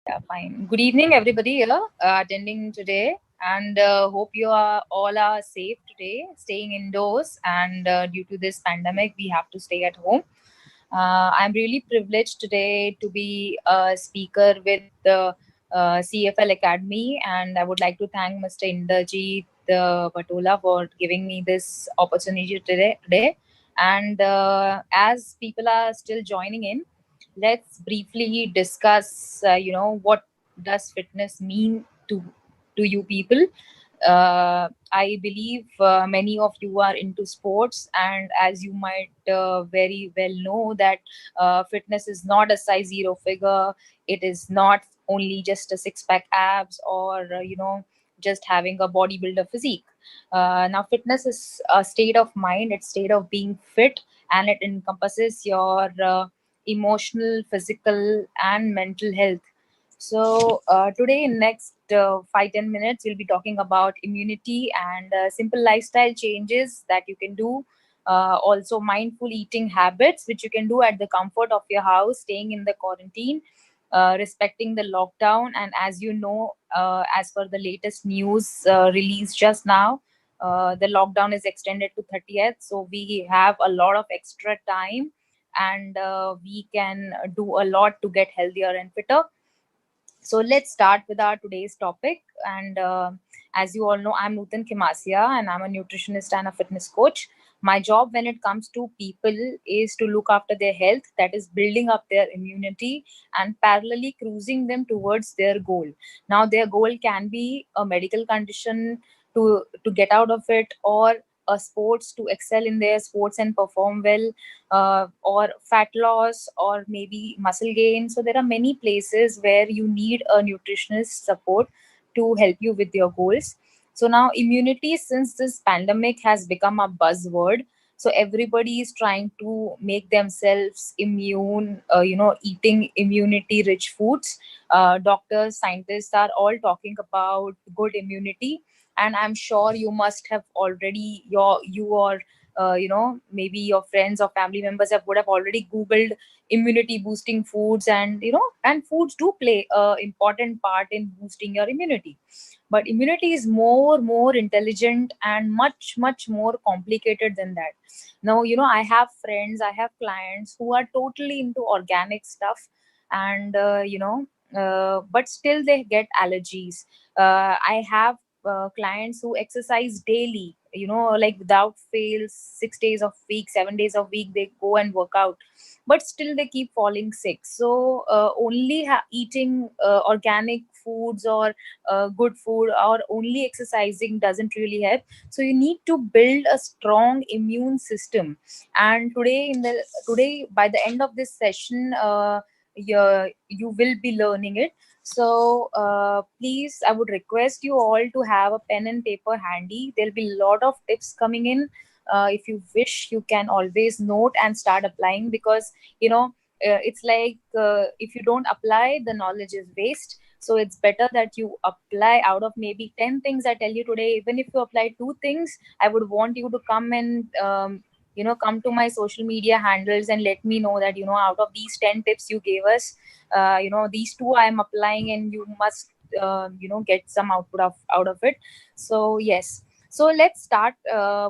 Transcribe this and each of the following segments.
Yeah, fine. Good evening, everybody here attending today, and hope you are all are safe today, staying indoors. And due to this pandemic, we have to stay at home. I'm really privileged today to be a speaker with the CFL Academy, and I would like to thank Mr. Inderjeet Patola for giving me this opportunity today. And as people are still joining in, let's briefly discuss. What does fitness mean to you people? I believe many of you are into sports, and as you might very well know, that fitness is not a size zero figure. It is not only just a six pack abs or just having a bodybuilder physique. Now, fitness is a state of mind. It's state of being fit, and it encompasses your emotional, physical, and mental health. So today, in next 5-10 minutes, we'll be talking about immunity and simple lifestyle changes that you can do. Also, mindful eating habits, which you can do at the comfort of your house, staying in the quarantine, respecting the lockdown. And as you know, as per the latest news released just now, the lockdown is extended to 30th. So we have a lot of extra time, and we can do a lot to get healthier and fitter. So let's start with our today's topic. And as you all know, I'm Nutan Khimasia, and I'm a nutritionist and a fitness coach. My job when it comes to people is to look after their health, that is building up their immunity and parallelly cruising them towards their goal. Now, their goal can be a medical condition to get out of it, or a sports to excel in their sports and perform well, or fat loss, or maybe muscle gain. So there are many places where you need a nutritionist support to help you with your goals. So now, immunity, since this pandemic has become a buzzword, so everybody is trying to make themselves immune, eating immunity rich foods. Doctors, scientists are all talking about good immunity, and I'm sure you must have already you or maybe your friends or family members would have already googled immunity boosting foods. And and foods do play a important part in boosting your immunity, but immunity is more intelligent and much more complicated than that. Now, I have friends, I have clients who are totally into organic stuff, and but still they get allergies. I have clients who exercise daily, like without fail, 6 days of week, 7 days of week, they go and work out, but still they keep falling sick. So only eating organic foods or good food or only exercising doesn't really help. So you need to build a strong immune system. And today by the end of this session, you will be learning it. So please, I would request you all to have a pen and paper handy. There'll be a lot of tips coming in. If you wish, you can always note and start applying, because it's like, if you don't apply, the knowledge is waste. So it's better that you apply. Out of maybe 10 things I tell you today, even if you apply two things, I would want you to come and come to my social media handles and let me know that out of these 10 tips you gave us, these two I am applying, and you must get some output out of it. So yes, so let's start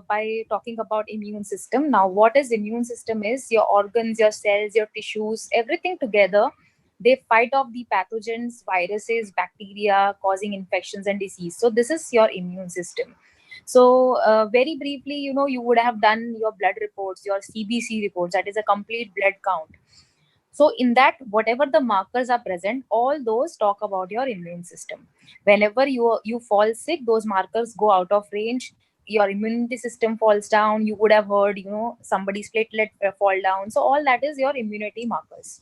by talking about immune system. Now, what is immune system is your organs, your cells, your tissues, everything together. They fight off the pathogens, viruses, bacteria causing infections and disease. So this is your immune system. So very briefly, you would have done your blood reports, your CBC reports, that is a complete blood count. So in that, whatever the markers are present, all those talk about your immune system. Whenever you fall sick, those markers go out of range. Your immunity system falls down. You would have heard, somebody's platelet fall down. So all that is your immunity markers.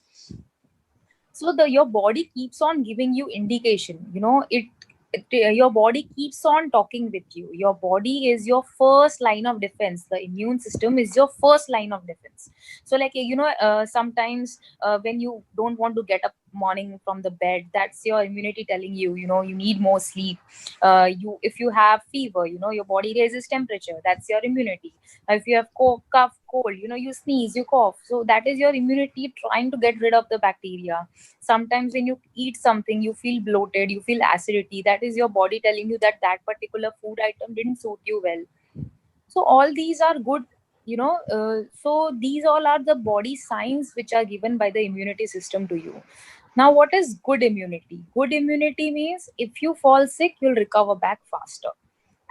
So the your body keeps on giving you indication. Your body keeps on talking with you. Your body is your first line of defense. The immune system is your first line of defense. So like, sometimes when you don't want to get up morning from the bed, that's your immunity telling you, you need more sleep. You If you have fever, your body raises temperature, that's your immunity. If you have cough, cold, you sneeze, you cough, so that is your immunity trying to get rid of the bacteria. Sometimes when you eat something, you feel bloated, you feel acidity, that is your body telling you that that particular food item didn't suit you well. So all these are good, so these all are the body signs which are given by the immunity system to you. Now, what is good immunity? Good immunity means if you fall sick, you'll recover back faster.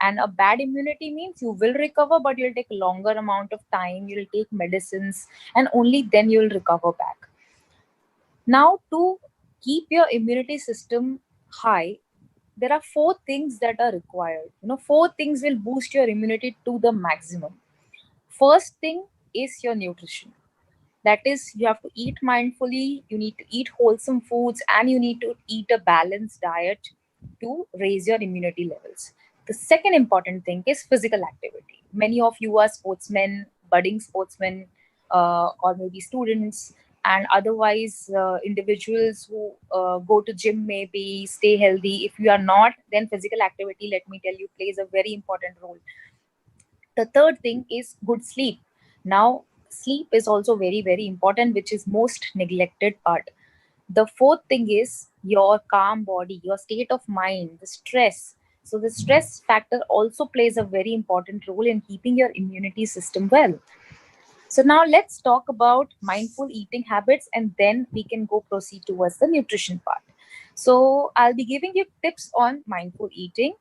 And a bad immunity means you will recover, but you'll take longer amount of time, you'll take medicines, and only then you'll recover back. Now, to keep your immunity system high, there are four things that are required. Four things will boost your immunity to the maximum. First thing is your nutrition. That is, you have to eat mindfully, you need to eat wholesome foods, and you need to eat a balanced diet to raise your immunity levels. The second important thing is physical activity. Many of you are sportsmen, budding sportsmen, or maybe students, and otherwise individuals who go to gym, maybe stay healthy. If you are not, then physical activity, let me tell you, plays a very important role. The third thing is good sleep. Now, sleep is also very, very important, which is most neglected part. The fourth thing is your calm body, your state of mind, the stress. So the stress factor also plays a very important role in keeping your immunity system well. So now let's talk about mindful eating habits, and then we can go proceed towards the nutrition part. So I'll be giving you tips on mindful eating.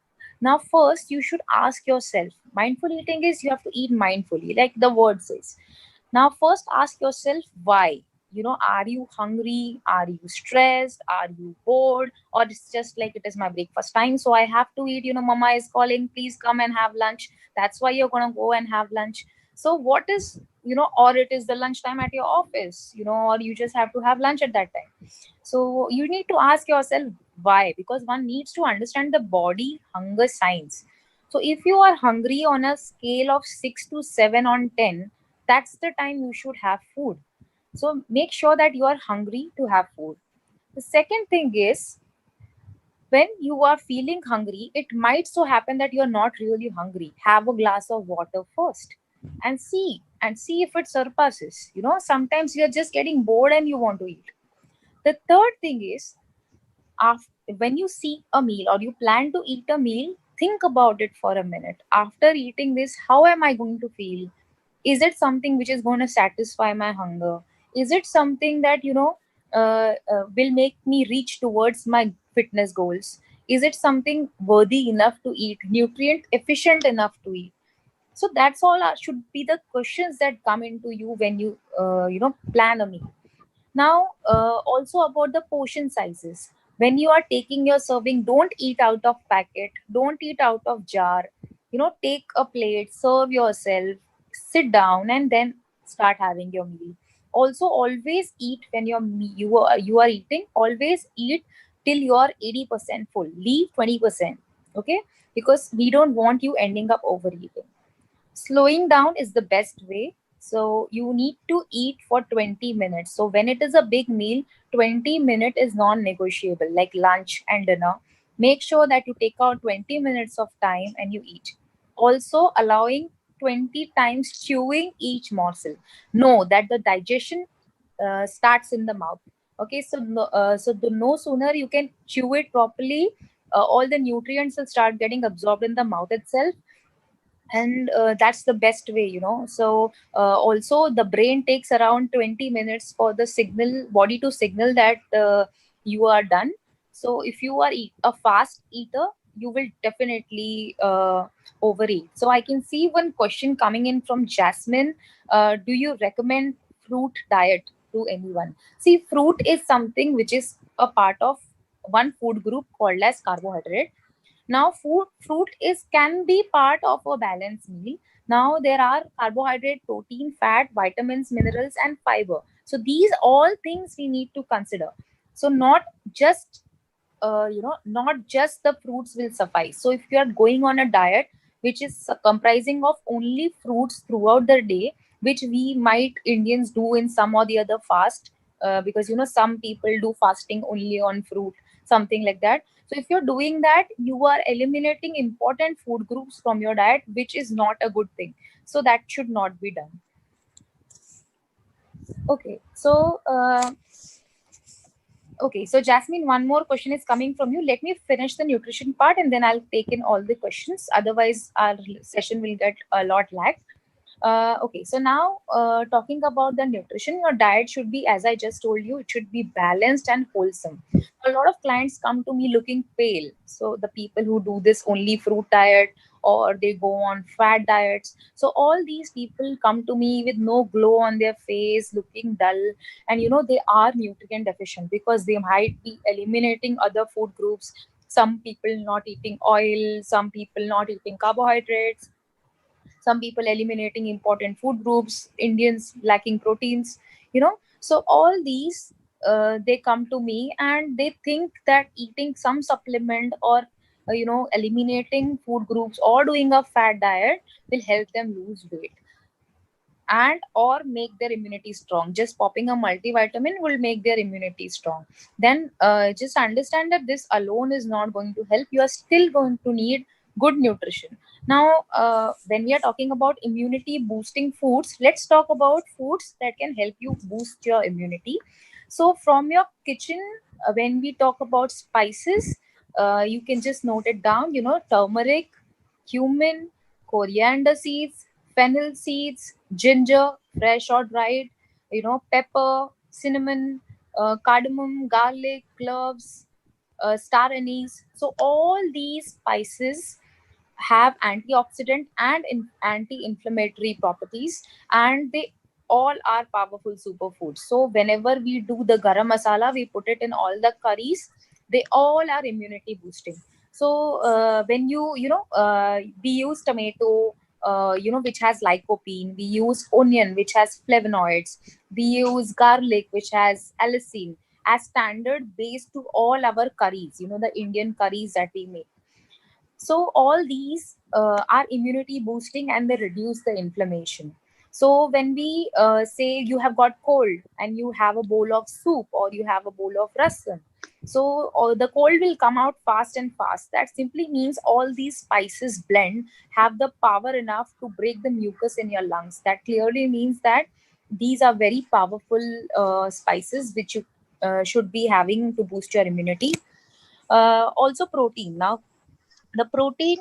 Now, first, you should ask yourself, mindful eating is you have to eat mindfully, like the word says. Now, first ask yourself why. Are you hungry? Are you stressed? Are you bored? Or it's just like it is my breakfast time, so I have to eat. Mama is calling, please come and have lunch. That's why you're gonna go and have lunch. So, what is, or it is the lunchtime at your office, or you just have to have lunch at that time. So, you need to ask yourself why, because one needs to understand the body hunger signs. So, if you are hungry on a scale of 6 to 7 on 10, that's the time you should have food. So make sure that you are hungry to have food. The second thing is, when you are feeling hungry, it might so happen that you are not really hungry. Have a glass of water first and see if it surpasses. Sometimes you are just getting bored and you want to eat. The third thing is, after, when you seek a meal or you plan to eat a meal, think about it for a minute. After eating this, how am I going to feel? Is it something which is going to satisfy my hunger? Is it something that will make me reach towards my fitness goals? Is it something worthy enough to eat, nutrient efficient enough to eat? So that's all should be the questions that come into you when you plan a meal. Now, also about the portion sizes. When you are taking your serving, don't eat out of packet, don't eat out of jar. Take a plate, serve yourself, sit down, and then start having your meal. Also, always eat when you are eating. Always eat till you are 80% full. Leave 20%. Okay, because we don't want you ending up overeating. Slowing down is the best way. So you need to eat for 20 minutes. So when it is a big meal, 20 minutes is non-negotiable, like lunch and dinner. Make sure that you take out 20 minutes of time and you eat. Also allowing 20 times chewing each morsel. Know that the digestion starts in the mouth. Okay, so no sooner you can chew it properly, all the nutrients will start getting absorbed in the mouth itself, and that's the best way. So also the brain takes around 20 minutes for the signal body to signal that you are done. So if you are a fast eater, you will definitely overeat. So I can see one question coming in from Jasmine. Do you recommend fruit diet to anyone? See, fruit is something which is a part of one food group called as carbohydrate. Now, fruit is can be part of a balanced meal. Now, there are carbohydrate, protein, fat, vitamins, minerals, and fiber. So these all things we need to consider. So not just the fruits will suffice. So if you are going on a diet which is comprising of only fruits throughout the day, which we might Indians do in some or the other fast, because some people do fasting only on fruit, something like that. So if you're doing that, you are eliminating important food groups from your diet, which is not a good thing. So that should not be done. Okay, so Jasmine, one more question is coming from you. Let me finish the nutrition part and then I'll take in all the questions. Otherwise, our session will get a lot lagged. Okay, so now talking about the nutrition, your diet should be, as I just told you, it should be balanced and wholesome. A lot of clients come to me looking pale. So the people who do this only fruit diet or they go on fat diets. So all these people come to me with no glow on their face, looking dull, and they are nutrient deficient because they might be eliminating other food groups. Some people not eating oil, some people not eating carbohydrates, some people eliminating important food groups, Indians lacking proteins, so all these, they come to me and they think that eating some supplement or eliminating food groups or doing a fat diet will help them lose weight and or make their immunity strong. Just popping a multivitamin will make their immunity strong. Then just understand that this alone is not going to help. You are still going to need good nutrition. Now when we are talking about immunity boosting foods, let's talk about foods that can help you boost your immunity. So from your kitchen, when we talk about spices, you can just note it down. Turmeric, cumin, coriander seeds, fennel seeds, ginger, fresh or dried, pepper, cinnamon, cardamom, garlic, cloves, star anise. So all these spices have antioxidant and anti-inflammatory properties, and they all are powerful superfoods. So whenever we do the garam masala, we put it in all the curries. They all are immunity boosting. So when we use tomato, which has lycopene. We use onion, which has flavonoids. We use garlic, which has allicin, as standard base to all our curries. The Indian curries that we make. So all these are immunity boosting and they reduce the inflammation. So when we say you have got cold and you have a bowl of soup or you have a bowl of rasam, so the cold will come out fast and fast. That simply means all these spices blend have the power enough to break the mucus in your lungs. That clearly means that these are very powerful spices which you should be having to boost your immunity. Also protein. Now the protein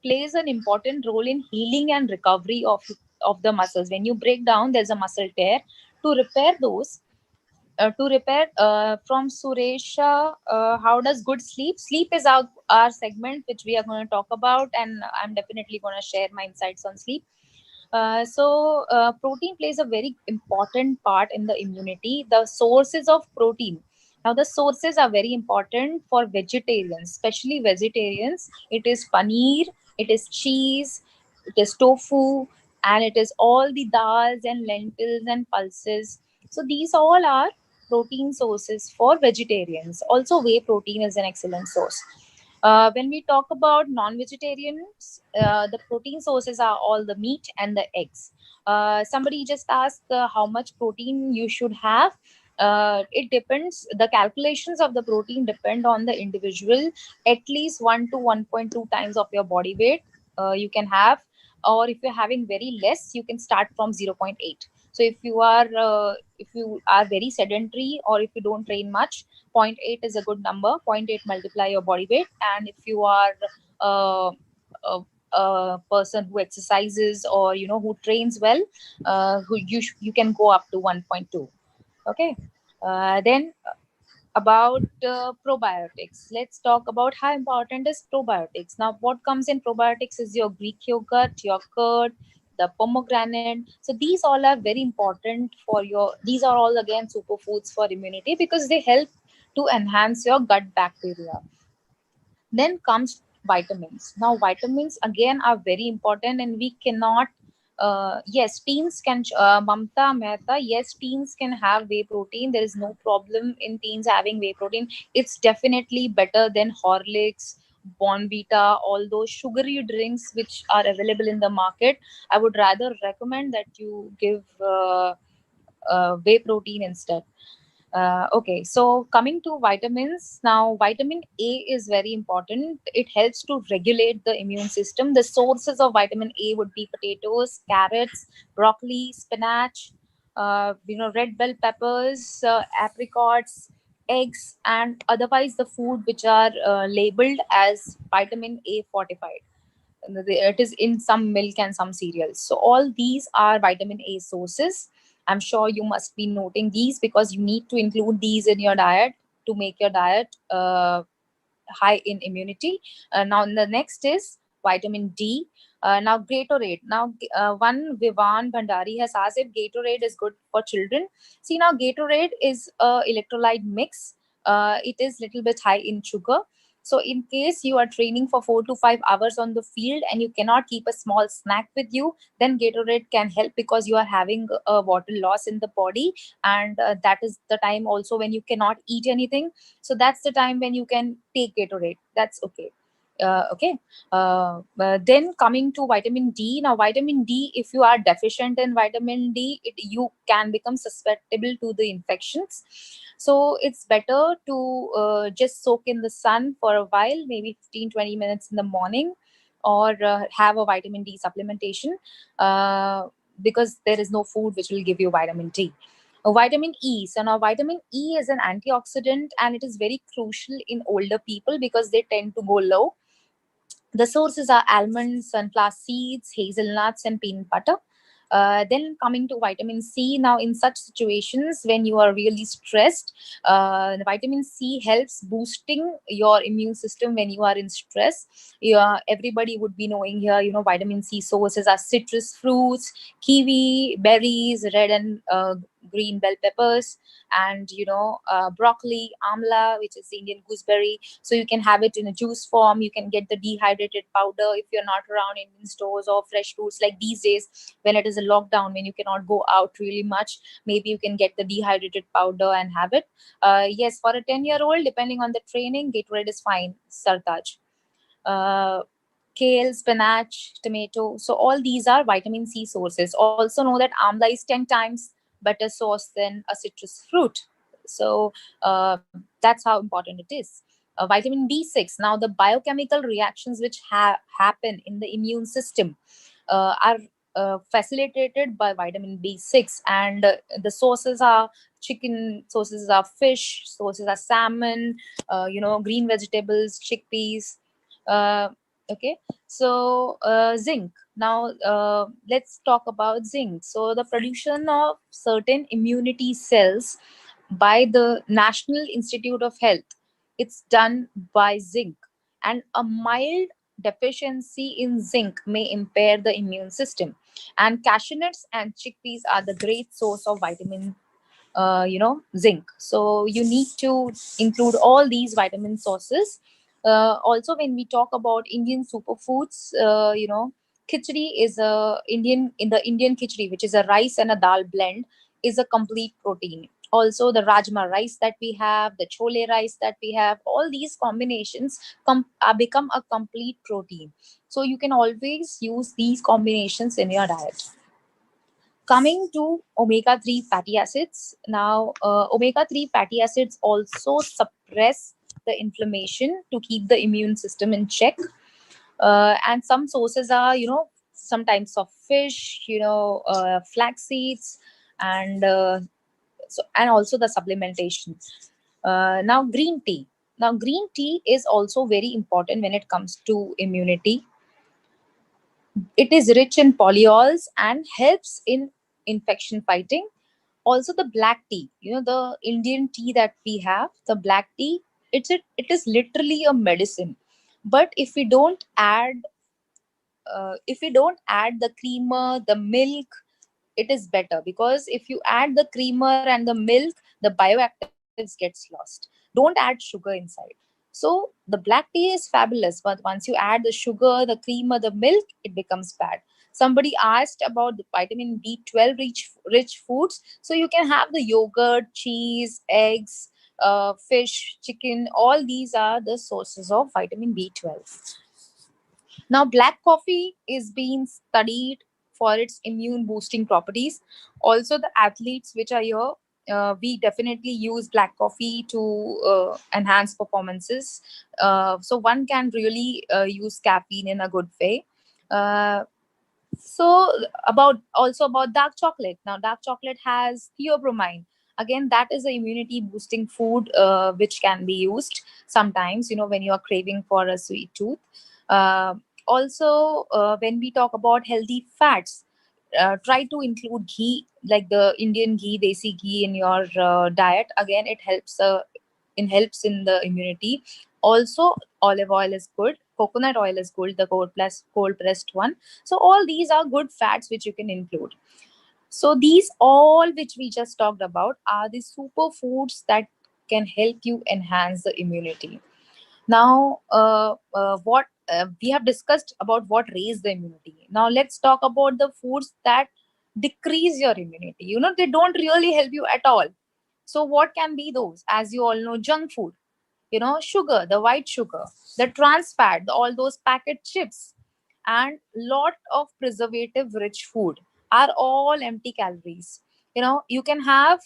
plays an important role in healing and recovery of the muscles. When you break down, there's a muscle tear. To repair those, to repair from Suresha, how does good sleep? Sleep is our segment which we are going to talk about, and I'm definitely going to share my insights on sleep. Protein plays a very important part in the immunity. The sources of protein. Now, the sources are very important for vegetarians, especially vegetarians. It is paneer, it is cheese, it is tofu, and it is all the dals and lentils and pulses. So, these all are protein sources for vegetarians. Also, whey protein is an excellent source. When we talk about non-vegetarians, the protein sources are all the meat and the eggs. Somebody just asked how much protein you should have. It depends. The calculations of the protein depend on the individual. At least 1 to 1.2 times of your body weight you can have, or if you're having very less, you can start from 0.8. So if you are very sedentary or if you don't train much, zero point 0.8 is a good number. 0.8 multiply your body weight. And if you are uh, a person who exercises or who trains well, you can go up to 1.2. Okay. Then about probiotics, let's talk about how important is probiotics. Now what comes in probiotics is your Greek yogurt, your curd, the pomegranate. So these all are very important for your, these are all again superfoods for immunity because they help to enhance your gut bacteria. Then comes vitamins. Now vitamins again are very important, and we cannot yes, teens can Mamta Mehta, yes, teens can have whey protein. There is no problem in teens having whey protein. It's definitely better than Horlicks, Bonvita, all those sugary drinks which are available in the market. I would rather recommend that you give whey protein instead. Okay, so coming to vitamins, now vitamin A is very important. It helps to regulate the immune system. The sources of vitamin A would be potatoes, carrots, broccoli, spinach, red bell peppers, apricots, eggs, and otherwise the food which are labeled as vitamin A fortified. It is in some milk and some cereals. So all these are vitamin A sources. I'm sure you must be noting these because you need to include these in your diet to make your diet high in immunity. Now the next is vitamin D. Now Gatorade. Now one Vivan Bhandari has asked if Gatorade is good for children. See, now Gatorade is a electrolyte mix. It is little bit high in sugar. So in case you are training for 4 to 5 hours on the field and you cannot keep a small snack with you, then Gatorade can help because you are having a water loss in the body, and that is the time also when you cannot eat anything. So that's the time when you can take Gatorade. That's okay. Okay. Then coming to vitamin D. Now, vitamin D, if you are deficient in vitamin D, you can become susceptible to the infections. So it's better to just soak in the sun for a while, maybe 15-20 minutes in the morning, or have a vitamin D supplementation, because there is no food which will give you vitamin D. Vitamin E. So now vitamin E is an antioxidant and it is very crucial in older people because they tend to go low. The sources are almonds, sunflower seeds, hazelnuts, and peanut butter. Then coming to vitamin C. Now, in such situations when you are really stressed, the vitamin C helps boosting your immune system when you are in stress. Yeah, everybody would be knowing here. Vitamin C sources are citrus fruits, kiwi, berries, red and green bell peppers, and broccoli, amla, which is the Indian gooseberry. So you can have it in a juice form. You can get the dehydrated powder if you're not around Indian stores, or fresh fruits like these days when it is a lockdown, when you cannot go out really much. Maybe you can get the dehydrated powder and have it. Yes, for a 10-year-old, depending on the training, Gatorade is fine. Sartaj. Uh, Kale, spinach, tomato. So all these are vitamin C sources. Also know that amla is 10 times better source than a citrus fruit. So that's how important it is. Vitamin B6. Now the biochemical reactions which happen in the immune system are facilitated by vitamin B6, and the sources are chicken, sources are fish, sources are salmon, green vegetables, chickpeas. uh, okay, so zinc. Now let's talk about zinc. So the production of certain immunity cells by the National Institute of Health, it's done by zinc, and a mild deficiency in zinc may impair the immune system. And cashew nuts and chickpeas are the great source of vitamin zinc. So you need to include all these vitamin sources. Also, when we talk about Indian superfoods, khichdi is a Indian in the Indian khichdi, which is a rice and a dal blend, is a complete protein. Also, the rajma rice that we have, the chole rice that we have, all these combinations become a complete protein. So you can always use these combinations in your diet. Coming to omega-3 fatty acids. Now, omega-3 fatty acids also suppress the inflammation to keep the immune system in check. And some sources are, some types of fish, flax seeds, and and also the supplementation. Now, green tea. Now, green tea is also very important when it comes to immunity. It is rich in polyols and helps in infection fighting. Also the black tea, the Indian tea that we have, the black tea, it is literally a medicine. But if we don't add the creamer, the milk, it is better, because if you add the creamer and the milk, the bioactives gets lost. Don't add sugar inside. So the black tea is fabulous, but once you add the sugar, the creamer, the milk, it becomes bad. Somebody asked about the vitamin B12 rich foods. So you can have the yogurt, cheese, eggs, fish, chicken. All these are the sources of vitamin B12. Now, black coffee is being studied for its immune boosting properties. Also, the athletes which are here, we definitely use black coffee to enhance performances. So one can really use caffeine in a good way. Uh, so about also about dark chocolate. Now, dark chocolate has theobromine. Again, that is a immunity boosting food which can be used sometimes. When you are craving for a sweet tooth. Uh, Also, when we talk about healthy fats, try to include ghee, like the Indian ghee, desi ghee, in your diet. Again, it helps in the immunity. Also, olive oil is good. Coconut oil is good. The cold pressed one. So all these are good fats which you can include. So these all which we just talked about are the superfoods that can help you enhance the immunity. Now, what we have discussed about what raise the immunity. Now, let's talk about the foods that decrease your immunity. They don't really help you at all. So, what can be those? As you all know, junk food, sugar, the white sugar, the trans fat, all those packet chips, and lot of preservative rich food are all empty calories. You can have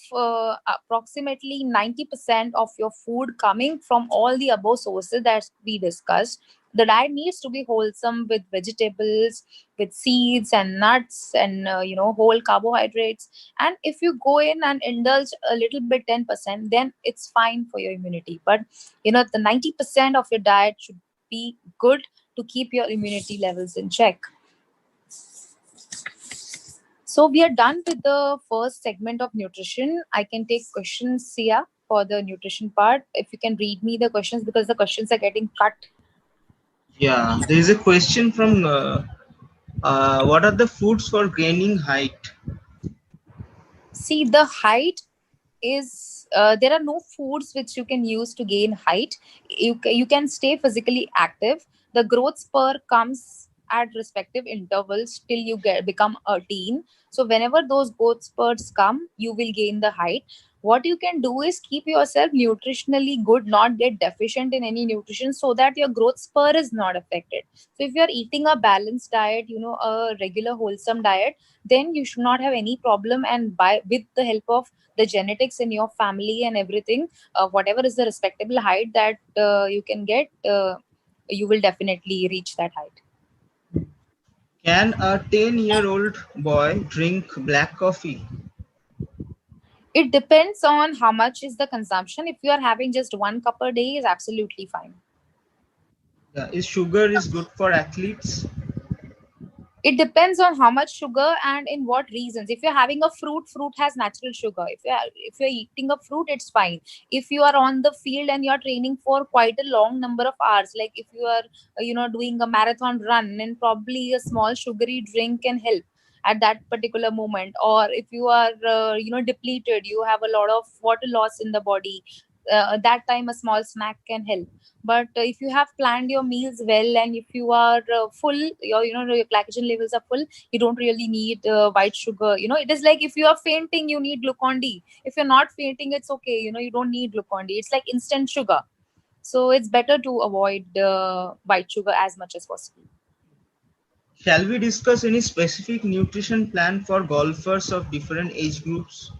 approximately 90% of your food coming from all the above sources that we discussed. The diet needs to be wholesome with vegetables, with seeds and nuts, and whole carbohydrates. And if you go in and indulge a little bit, 10%, then it's fine for your immunity. But the 90% of your diet should be good to keep your immunity levels in check. So we are done with the first segment of nutrition. I can take questions, Sia, for the nutrition part. If you can read me the questions, because the questions are getting cut. Yeah, there is a question from what are the foods for gaining height? See, the height is there are no foods which you can use to gain height. You can stay physically active. The growth spur comes at respective intervals till you become a teen. So whenever those growth spurts come, you will gain the height. What you can do is keep yourself nutritionally good, not get deficient in any nutrition, so that your growth spur is not affected. So if you're eating a balanced diet, a regular wholesome diet, then you should not have any problem. And by with the help of the genetics in your family and everything, whatever is the respectable height that you can get, you will definitely reach that height. Can a 10-year-old boy drink black coffee? It depends on how much is the consumption. If you are having just 1 cup a day, is absolutely fine. Yeah, is sugar is good for athletes? It depends on how much sugar and in what reasons. If you're having a fruit has natural sugar. If you're eating a fruit, it's fine. If you are on the field and you're training for quite a long number of hours, like if you are doing a marathon run, then probably a small sugary drink can help at that particular moment. Or if you are depleted, you have a lot of water loss in the body, that time a small snack can help. But if you have planned your meals well, and if you are full, your glycogen levels are full, you don't really need white sugar. It is like if you are fainting, you need Glucon D. If you're not fainting, it's okay. You don't need Glucon D. It's like instant sugar. So it's better to avoid white sugar as much as possible. Shall we discuss any specific nutrition plan for golfers of different age groups?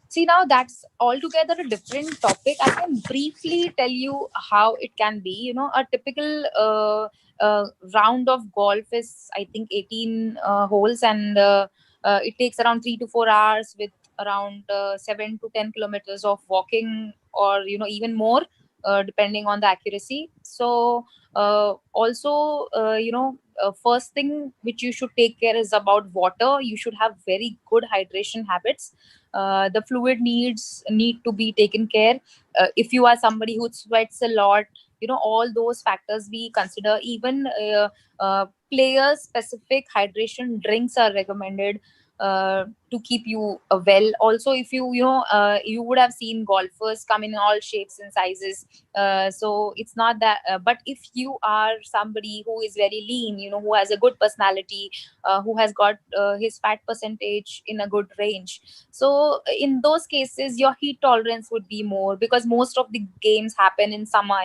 See, now that's altogether a different topic. I can briefly tell you how it can be. A typical round of golf is, I think, 18 holes, and it takes around 3 to 4 hours with around 7 to 10 kilometers of walking, or even more, depending on the accuracy. So, also, first thing which you should take care is about water. You should have very good hydration habits. The fluid needs need to be taken care. If you are somebody who sweats a lot, all those factors we consider. Even player specific hydration drinks are recommended. to keep you well. Also, if you would have seen golfers come in all shapes and sizes. So it's not that, but if you are somebody who is very lean, who has a good personality, who has got his fat percentage in a good range, so in those cases your heat tolerance would be more, because most of the games happen in summer.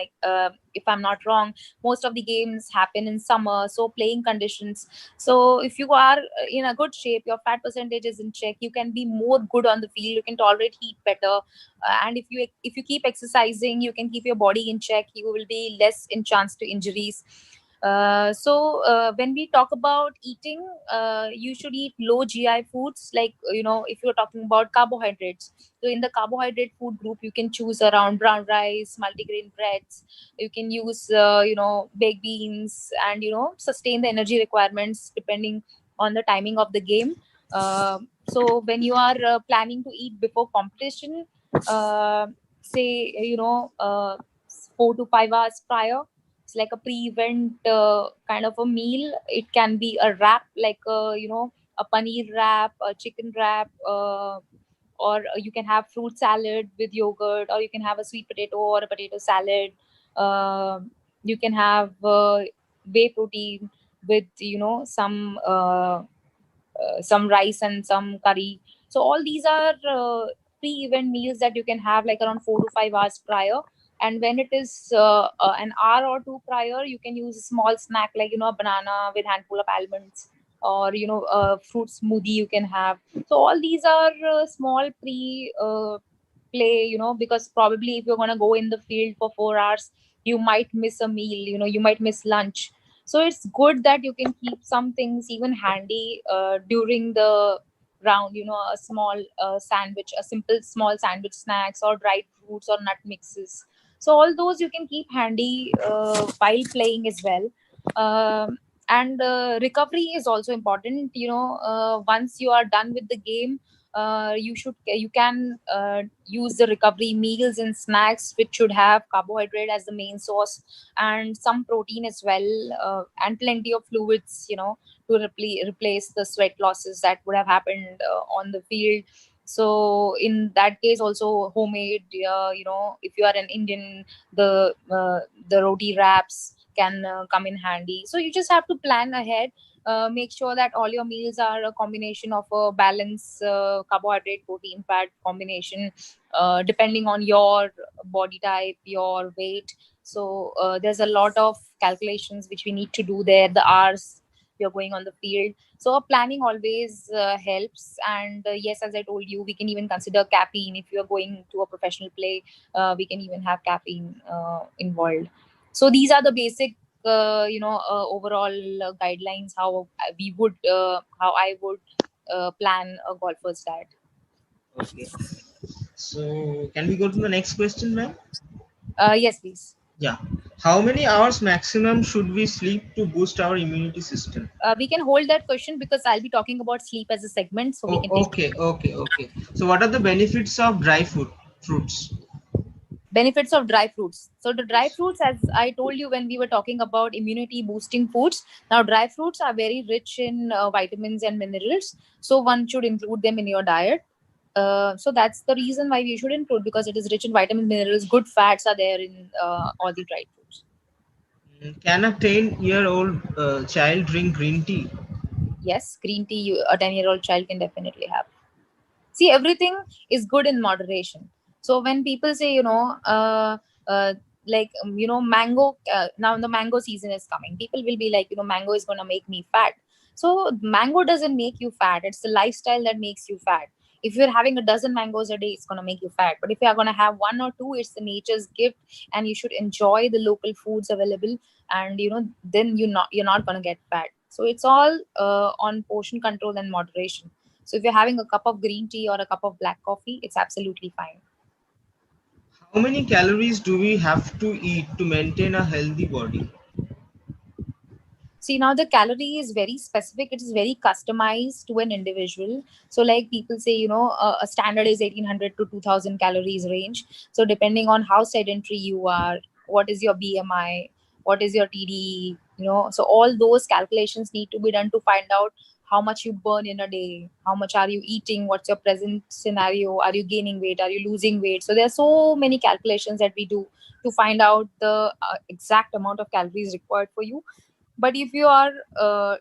If I'm not wrong, most of the games happen in summer, so playing conditions. So if you are in a good shape, your fat percentage is in check, you can be more good on the field, you can tolerate heat better. And if you keep exercising, you can keep your body in check, you will be less in chance to injuries. So when we talk about eating, you should eat low GI foods, like if you're talking about carbohydrates. So in the carbohydrate food group, you can choose around brown rice, multigrain breads. You can use baked beans, and sustain the energy requirements depending on the timing of the game. So when you are planning to eat before competition, uh, say 4 to 5 hours prior, it's like a pre-event kind of a meal. It can be a wrap, like a paneer wrap, a chicken wrap, or you can have fruit salad with yogurt, or you can have a sweet potato or a potato salad. You can have whey protein with some rice and some curry. So all these are pre-event meals that you can have like around 4 to 5 hours prior. And when it is an hour or two prior, you can use a small snack, like a banana with handful of almonds, or a fruit smoothie you can have. So all these are small play, because probably if you're going to go in the field for 4 hours, you might miss a meal, you might miss lunch. So it's good that you can keep some things even handy during the round, a small sandwich, a simple small sandwich snacks, or dried fruits or nut mixes. So all those you can keep handy while playing as well. And recovery is also important. Once you are done with the game, you can use the recovery meals and snacks, which should have carbohydrate as the main source, and some protein as well, and plenty of fluids, to replace the sweat losses that would have happened on the field. So in that case also, homemade, if you are an Indian, the roti wraps can come in handy. So you just have to plan ahead. Make sure that all your meals are a combination of a balance, carbohydrate protein fat combination, depending on your body type, your weight. So there's a lot of calculations which we need to do there, the hours you're going on the field. So planning always helps. And yes, as I told you, we can even consider caffeine. If you're going to a professional play, we can even have caffeine involved. So these are the basic overall guidelines, how I would plan a golfer's diet. Okay. So can we go to the next question, ma'am? Yes, please. Yeah. How many hours maximum should we sleep to boost our immunity system? We can hold that question because I'll be talking about sleep as a segment, so we Oh, can take okay. So what are the benefits of dry fruits? benefits of dry fruits. So the dry fruits, as I told you when we were talking about immunity boosting foods, now dry fruits are very rich in vitamins and minerals. So one should include them in your diet. So that's the reason why we should include, because it is rich in vitamins, minerals, good fats are there in all the dry fruits. Can a 10-year-old child drink green tea? Yes, green tea, a 10-year-old child can definitely have. See, everything is good in moderation. So when people say, like mango, now the mango season is coming, people will be like, mango is going to make me fat. So mango doesn't make you fat, it's the lifestyle that makes you fat. If you're having a dozen mangoes a day, it's going to make you fat. But if you're going to have one or two, it's the nature's gift, and you should enjoy the local foods available. And then you're not going to get fat. So it's all on portion control and moderation. So if you're having a cup of green tea or a cup of black coffee, it's absolutely fine. How many calories do we have to eat to maintain a healthy body? See, now the calorie is very specific. It is very customized to an individual. So like people say, a standard is 1800 to 2000 calories range. So depending on how sedentary you are, what is your BMI, what is your TDE, so all those calculations need to be done to find out how much you burn in a day, how much are you eating, what's your present scenario, are you gaining weight, are you losing weight. So there are so many calculations that we do to find out the exact amount of calories required for you. But if you are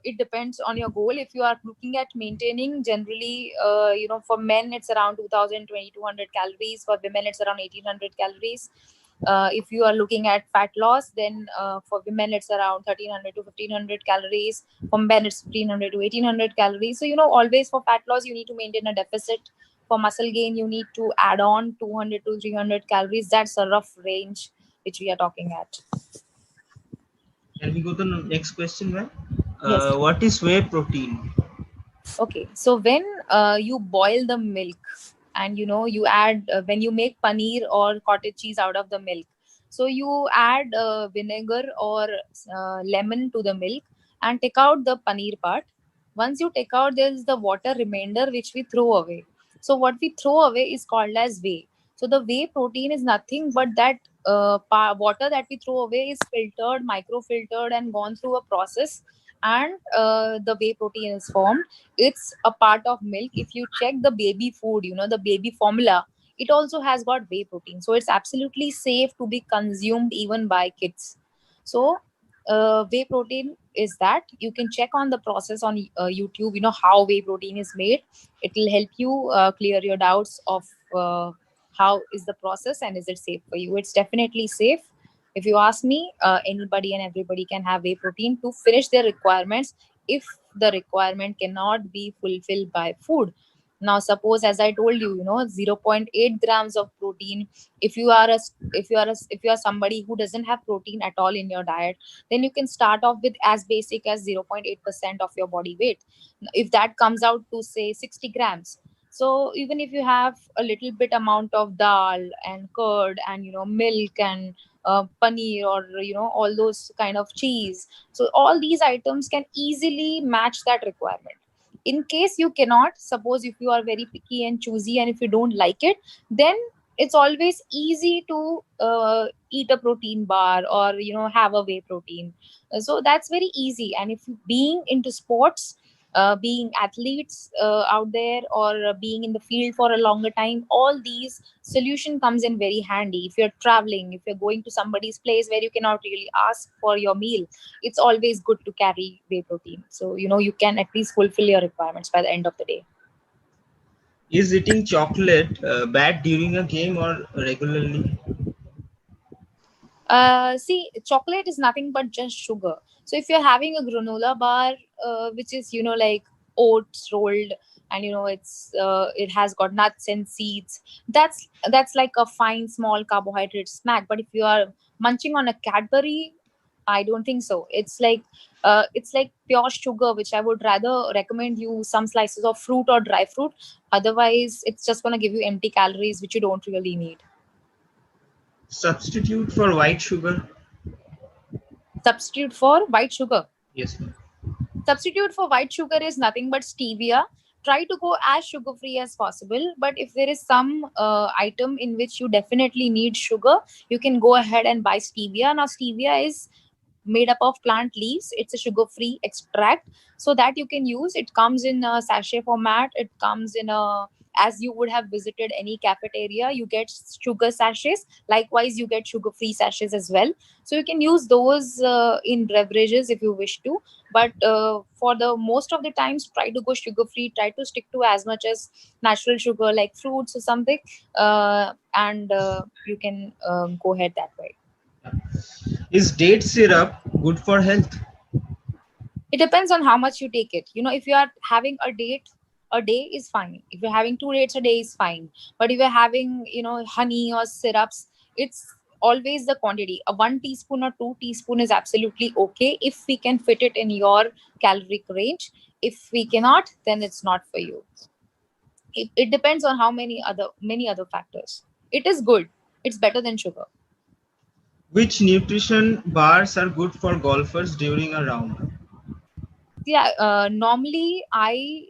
it depends on your goal. If you are looking at maintaining, generally for men it's around 2200 calories, for women it's around 1800 calories. If you are looking at fat loss, then for women it's around 1300 to 1500 calories, for men it's 1500 to 1800 calories. So always for fat loss you need to maintain a deficit. For muscle gain you need to add on 200 to 300 calories. That's a rough range which we are talking at. Can we go to the next question, ma'am? Yes. What is whey protein? Okay, so when you boil the milk, and you add when you make paneer or cottage cheese out of the milk, so you add vinegar or lemon to the milk and take out the paneer part. Once you take out, there is the water remainder which we throw away. So what we throw away is called as whey. So the whey protein is nothing but that water that we throw away is filtered, microfiltered, and gone through a process, and the whey protein is formed. It's a part of milk. If you check the baby food, the baby formula, it also has got whey protein. So it's absolutely safe to be consumed even by kids. So whey protein is that. You can check on the process on YouTube, how whey protein is made. It will help you clear your doubts of how is the process and is it safe for you. It's definitely safe. If you ask me, anybody and everybody can have whey protein to finish their requirements if the requirement cannot be fulfilled by food. Now suppose, as I told you, 0. 0.8 grams of protein. If you are a if you are somebody who doesn't have protein at all in your diet, then you can start off with as basic as 0.8% of your body weight. If that comes out to say 60 grams, so even if you have a little bit amount of dal and curd and milk and paneer, or all those kind of cheese, so all these items can easily match that requirement. In case you cannot, suppose if you are very picky and choosy and if you don't like it, then it's always easy to eat a protein bar or have a whey protein. So that's very easy. And if you being into sports, being athletes out there, or being in the field for a longer time, all these solution comes in very handy. If you're traveling, if you're going to somebody's place where you cannot really ask for your meal, it's always good to carry whey protein. So you can at least fulfill your requirements by the end of the day. Is eating chocolate bad during a game or regularly? See, chocolate is nothing but just sugar. So if you're having a granola bar, which is like oats rolled, and it has got nuts and seeds, that's like a fine small carbohydrate snack. But if you are munching on a Cadbury, I don't think so. It's like pure sugar, which I would rather recommend you some slices of fruit or dry fruit. Otherwise, it's just gonna give you empty calories, which you don't really need. Substitute for white sugar? Substitute for white sugar. Yes, ma'am. Substitute for white sugar is nothing but stevia. Try to go as sugar free as possible. But if there is some item in which you definitely need sugar, you can go ahead and buy stevia. Now, stevia is made up of plant leaves. It's a sugar free extract, so that you can use. It comes in a sachet format. It comes in a, as you would have visited any cafeteria, you get sugar sachets. Likewise, you get sugar free sachets as well. So you can use those in beverages if you wish to. But for the most of the times, try to go sugar free. Try to stick to as much as natural sugar like fruits or something, and you can go ahead that way. Is date syrup good for health? It depends on how much you take it. If you are having a day is fine. If you're having 2 dates a day is fine. But if you're having honey or syrups, it's always the quantity. A 1 teaspoon or 2 teaspoon is absolutely okay if we can fit it in your caloric range. If we cannot, then it's not for you. It depends on how many other factors. It is good. It's better than sugar. Which nutrition bars are good for golfers during a round? Yeah, normally I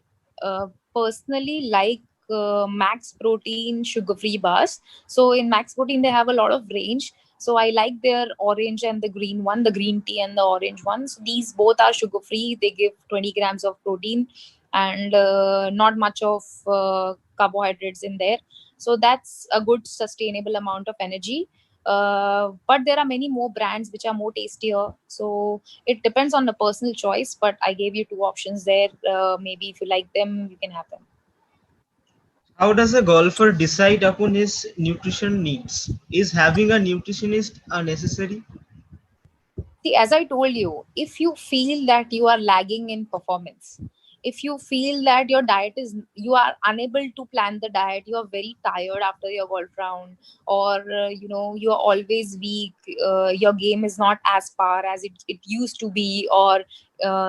personally like Max Protein sugar free bars. So in Max Protein they have a lot of range. So I like their orange and the green one, the green tea and the orange ones. These both are sugar free. They give 20 grams of protein and not much of carbohydrates in there. So that's a good sustainable amount of energy. But there are many more brands which are more tastier. So it depends on the personal choice. But I gave you two options there. Maybe if you like them, you can have them. How does a golfer decide upon his nutrition needs? Is having a nutritionist necessary? See, as I told you, if you feel that you are lagging in performance, if you feel that your diet is, you are unable to plan the diet, you are very tired after your golf round, or you are always weak, your game is not as par as it used to be, or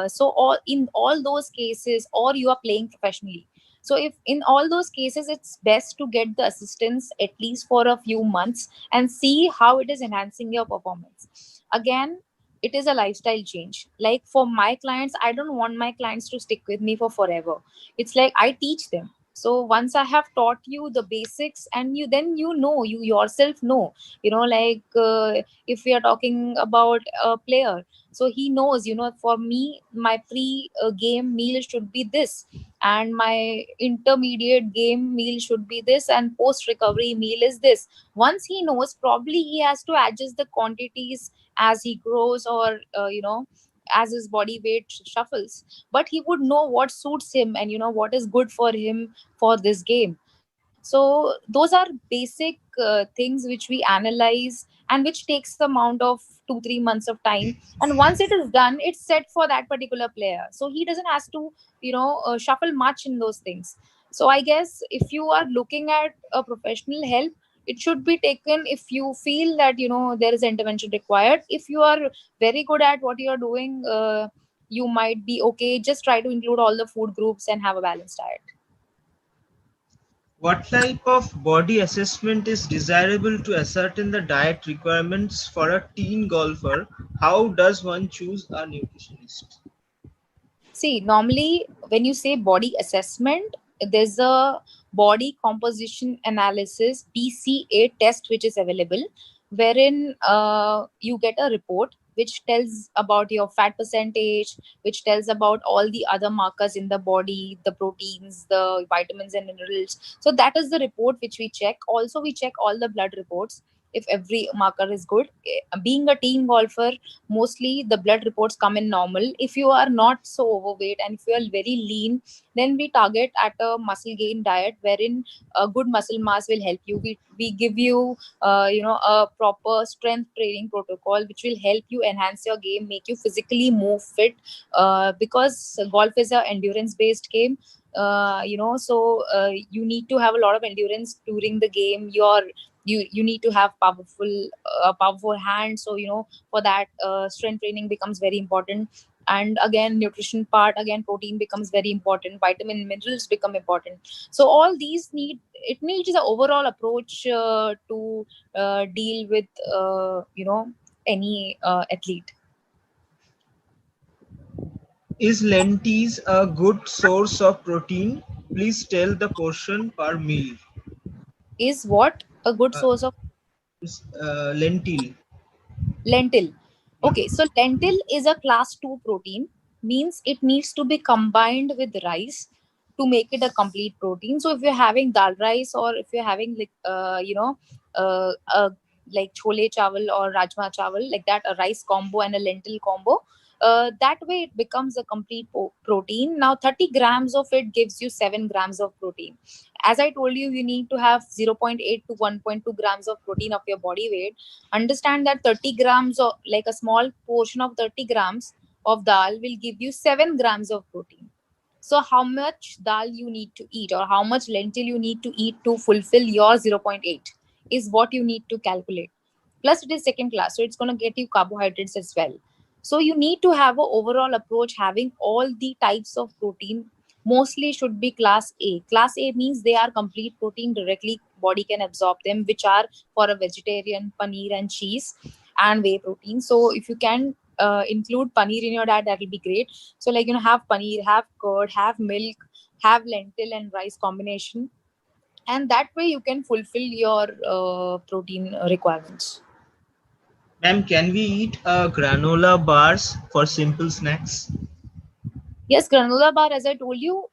so all in all those cases, or you are playing professionally. So if in all those cases, it's best to get the assistance at least for a few months and see how it is enhancing your performance. Again, it is a lifestyle change. Like for my clients, I don't want my clients to stick with me for forever. It's like I teach them. So once I have taught you the basics, and you yourself know, like if we are talking about a player, so he knows, for me my pre game meal should be this, and my intermediate game meal should be this, and post recovery meal is this. Once he knows, probably he has to adjust the quantities as he grows, or as his body weight shuffles, but he would know what suits him, and what is good for him for this game. So those are basic things which we analyze, and which takes the amount of 2-3 months of time. And once it is done, it's set for that particular player, so he doesn't has to shuffle much in those things. So I guess if you are looking at a professional help, it should be taken if you feel that there is intervention required. If you are very good at what you are doing, you might be okay. Just try to include all the food groups and have a balanced diet. What type of body assessment is desirable to ascertain the diet requirements for a teen golfer? How does one choose a nutritionist? See, normally when you say body assessment, there's a body composition analysis BCA test which is available, wherein you get a report which tells about your fat percentage, which tells about all the other markers in the body, the proteins, the vitamins and minerals. So that is the report which we check. Also, we check all the blood reports if every marker is good. Being a teen golfer, mostly the blood reports come in normal. If you are not so overweight and if you are very lean, then we target at a muscle gain diet, wherein a good muscle mass will help you. We give you a proper strength training protocol which will help you enhance your game, make you physically move fit, because golf is a endurance based game. So you need to have a lot of endurance during the game. You need to have powerful hands. So for that, strength training becomes very important. And again, nutrition part, again, protein becomes very important, vitamin minerals become important. So all these needs an overall approach to deal with any athlete. Is lentils a good source of protein? Please tell the portion per meal. Is what a good Uh, source of Lentil. lentil? Yeah. Okay, so lentil is a class 2 protein, means it needs to be combined with rice to make it a complete protein. So if you're having dal rice, or if you're having like like chole chawal or rajma chawal, like that, a rice combo and a lentil combo, that way it becomes a complete protein. Now 30 grams of it gives you 7 grams of protein. As I told you, you need to have 0.8 to 1.2 grams of protein of your body weight. Understand that 30 grams, or like a small portion of 30 grams of dal will give you 7 grams of protein. So how much dal you need to eat, or how much lentil you need to eat to fulfill your 0.8 is what you need to calculate. Plus it is second class, so it's going to get you carbohydrates as well. So you need to have an overall approach having all the types of protein. Mostly should be class A. Class A means they are complete protein, directly body can absorb them, which are for a vegetarian, paneer and cheese and whey protein. So if you can include paneer in your diet, that will be great. So like have paneer, have curd, have milk, have lentil and rice combination, and that way you can fulfill your protein requirements. Ma'am, can we eat granola bars for simple snacks? Yes, granola bar, as I told you,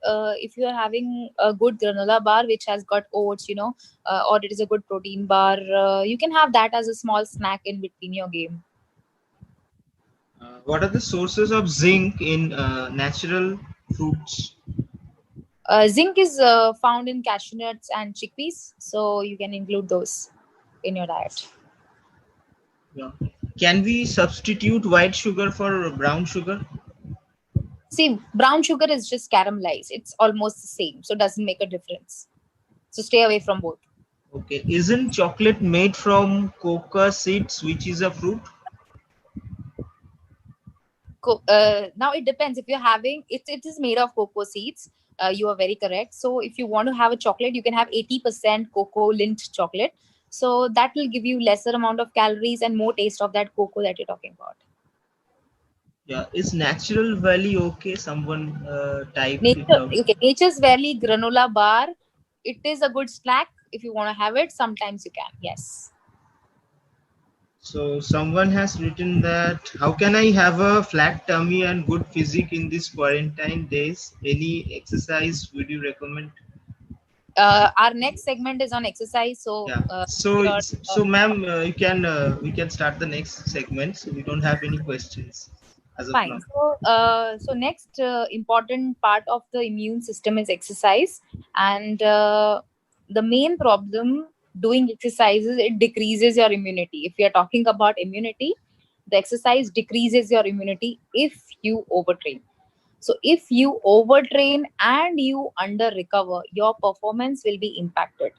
if you are having a good granola bar which has got oats, or it is a good protein bar, you can have that as a small snack in between your game. What are the sources of zinc in natural fruits? Zinc is found in cashew nuts and chickpeas, so you can include those in your diet. Yeah. Can we substitute white sugar for brown sugar? See, brown sugar is just caramelized. It's almost the same, so it doesn't make a difference. So stay away from both. Okay. Isn't chocolate made from coca seeds, which is a fruit? Now it depends. If you're having it is made of cocoa seeds. You are very correct. So if you want to have a chocolate, you can have 80% cocoa lint chocolate. So that will give you lesser amount of calories and more taste of that cocoa that you're talking about. Yeah. Is Natural Valley okay? Someone typed it Nature, out. okay, Nature's Valley granola bar. It is a good snack if you want to have it. Sometimes you can. Yes. So someone has written that how can I have a flat tummy and good physique in these quarantine days? Any exercise would you recommend? Our next segment is on exercise. So Yeah. So your ma'am, you can we can start the next segment. So we don't have any questions as of fine. now. So next important part of the immune system is exercise, and the main problem doing exercises, it decreases your immunity. If we are talking about immunity, the exercise decreases your immunity if you overtrain. So if you overtrain and you under recover, your performance will be impacted.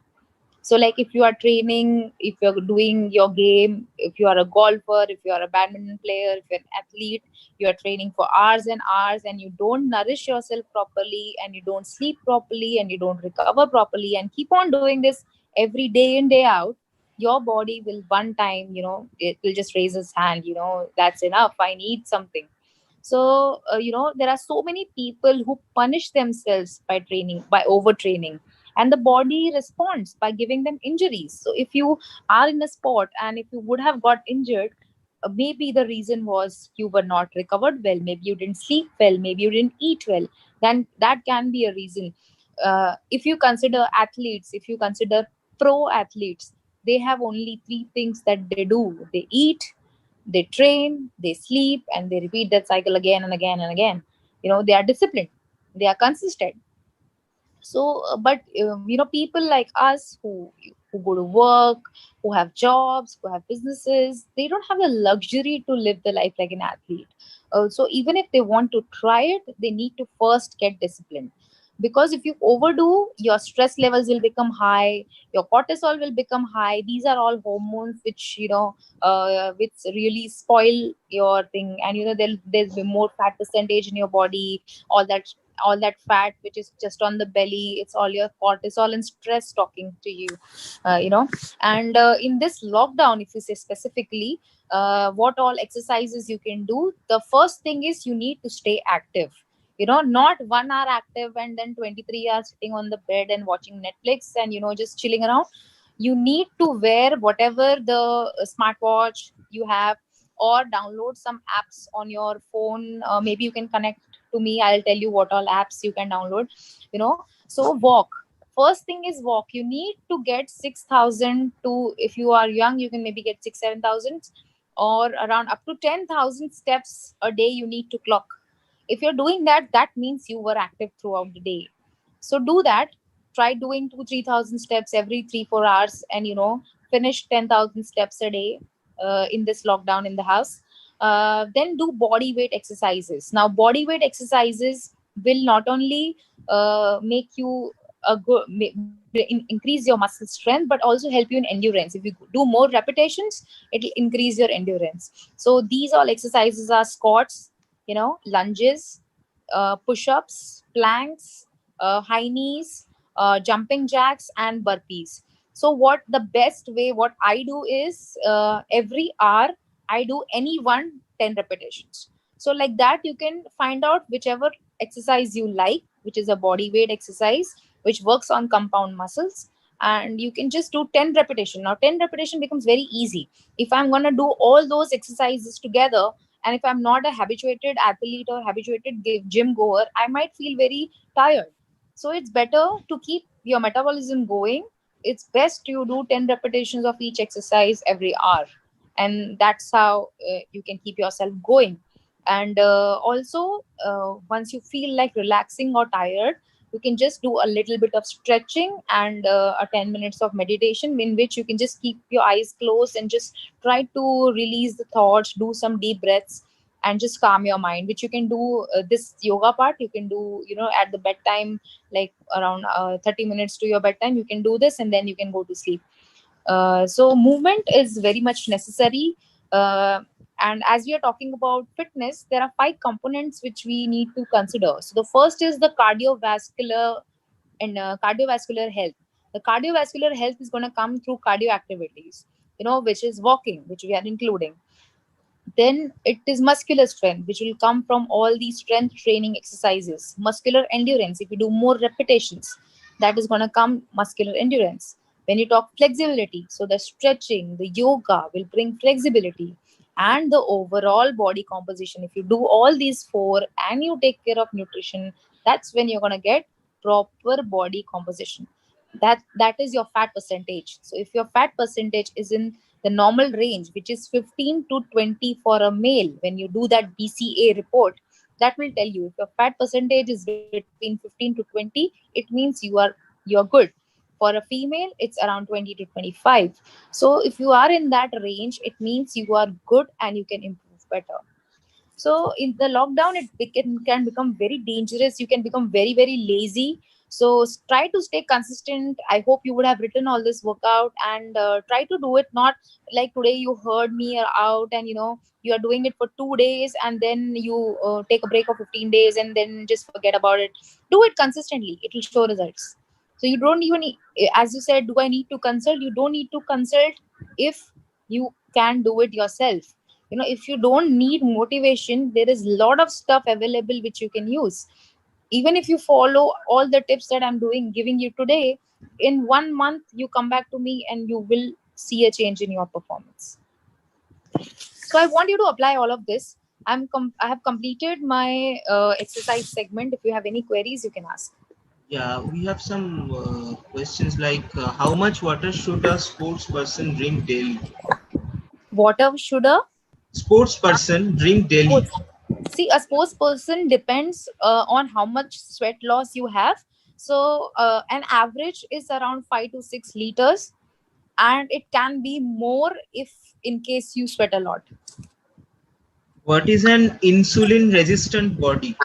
So like if you are training, if you're doing your game, if you are a golfer, if you are a badminton player, if you're an athlete, you are training for hours and hours and you don't nourish yourself properly and you don't sleep properly and you don't recover properly and keep on doing this every day in, day out, your body will one time, it will just raise its hand, that's enough. I need something. So, there are so many people who punish themselves by training, by overtraining, and the body responds by giving them injuries. So if you are in a sport and if you would have got injured, maybe the reason was you were not recovered well, maybe you didn't sleep well, maybe you didn't eat well. Then that can be a reason. If you consider athletes, if you consider pro athletes, they have only three things that they do: they eat, they train, they sleep, and they repeat that cycle again and again and again. They are disciplined, they are consistent. So but people like us who go to work, who have jobs, who have businesses, they don't have the luxury to live the life like an athlete. So even if they want to try it, they need to first get disciplined, because if you overdo, your stress levels will become high, your cortisol will become high. These are all hormones which which really spoil your thing, and there's be more fat percentage in your body. All that fat which is just on the belly, it's all your cortisol and stress talking to you. And in this lockdown, if you say specifically, what all exercises you can do, the first thing is you need to stay active. Not 1 hour active and then 23 hours sitting on the bed and watching Netflix and just chilling around. You need to wear whatever the smartwatch you have, or download some apps on your phone. Maybe you can connect to me, I'll tell you what all apps you can download. So walk. First thing is walk. You need to get 6,000 to, if you are young, you can maybe get 6 7,000, or around up to 10,000 steps a day you need to clock. If you're doing that, that means you were active throughout the day. So do that. Try doing 2 3,000 steps every 3 4 hours, and finish 10,000 steps a day in this lockdown in the house. Then do body weight exercises. Now body weight exercises will not only make you increase your muscle strength, but also help you in endurance. If you do more repetitions, it will increase your endurance. So these all exercises are squats, lunges, push-ups, planks, high knees, jumping jacks, and burpees. So what the best way, what I do is, every hour I do any 10 repetitions. So like that you can find out whichever exercise you like, which is a body weight exercise which works on compound muscles, and you can just do 10 repetition. Now 10 repetition becomes very easy. If I'm going to do all those exercises together, and if I'm not a habituated athlete or habituated gym goer, I might feel very tired. So it's better to keep your metabolism going. It's best you do 10 repetitions of each exercise every hour, and that's how you can keep yourself going. And also, once you feel like relaxing or tired, you can just do a little bit of stretching and a 10 minutes of meditation, in which you can just keep your eyes closed and just try to release the thoughts, do some deep breaths, and just calm your mind, which you can do. This yoga part you can do, at the bedtime, like around 30 minutes to your bedtime, you can do this, and then you can go to sleep. So movement is very much necessary. And as we are talking about fitness, there are five components which we need to consider. So the first is the cardiovascular and cardiovascular health. The cardiovascular health is going to come through cardio activities, which is walking, which we are including. Then it is muscular strength, which will come from all these strength training exercises. Muscular endurance, if you do more repetitions, that is going to come muscular endurance. When you talk flexibility, so the stretching, the yoga will bring flexibility. And the overall body composition, if you do all these four and you take care of nutrition, that's when you're going to get proper body composition. That is your fat percentage. So if your fat percentage is in the normal range, which is 15 to 20 for a male, when you do that BCA report, that will tell you if your fat percentage is between 15 to 20, it means you're good. For a female, it's around 20 to 25. So if you are in that range, it means you are good and you can improve better. So in the lockdown, can become very dangerous. You can become very, very lazy. So try to stay consistent. I hope you would have written all this workout, and try to do it not like today you heard me out, and you are doing it for 2 days, and then you take a break of 15 days and then just forget about it. Do it consistently. It will show results. So you don't even need, as you said, do I need to consult? You don't need to consult if you can do it yourself. If you don't need motivation, there is a lot of stuff available which you can use. Even if you follow all the tips that I'm doing giving you today, in 1 month you come back to me and you will see a change in your performance. So I want you to apply all of this. I have completed my exercise segment. If you have any queries, you can ask. Yeah, we have some questions like how much water should a sports person drink daily? Water should a Sports person drink daily. sports see, a sports person depends on how much sweat loss you have. So an average is around 5 to 6 liters, and it can be more if in case you sweat a lot. What is an insulin resistant body?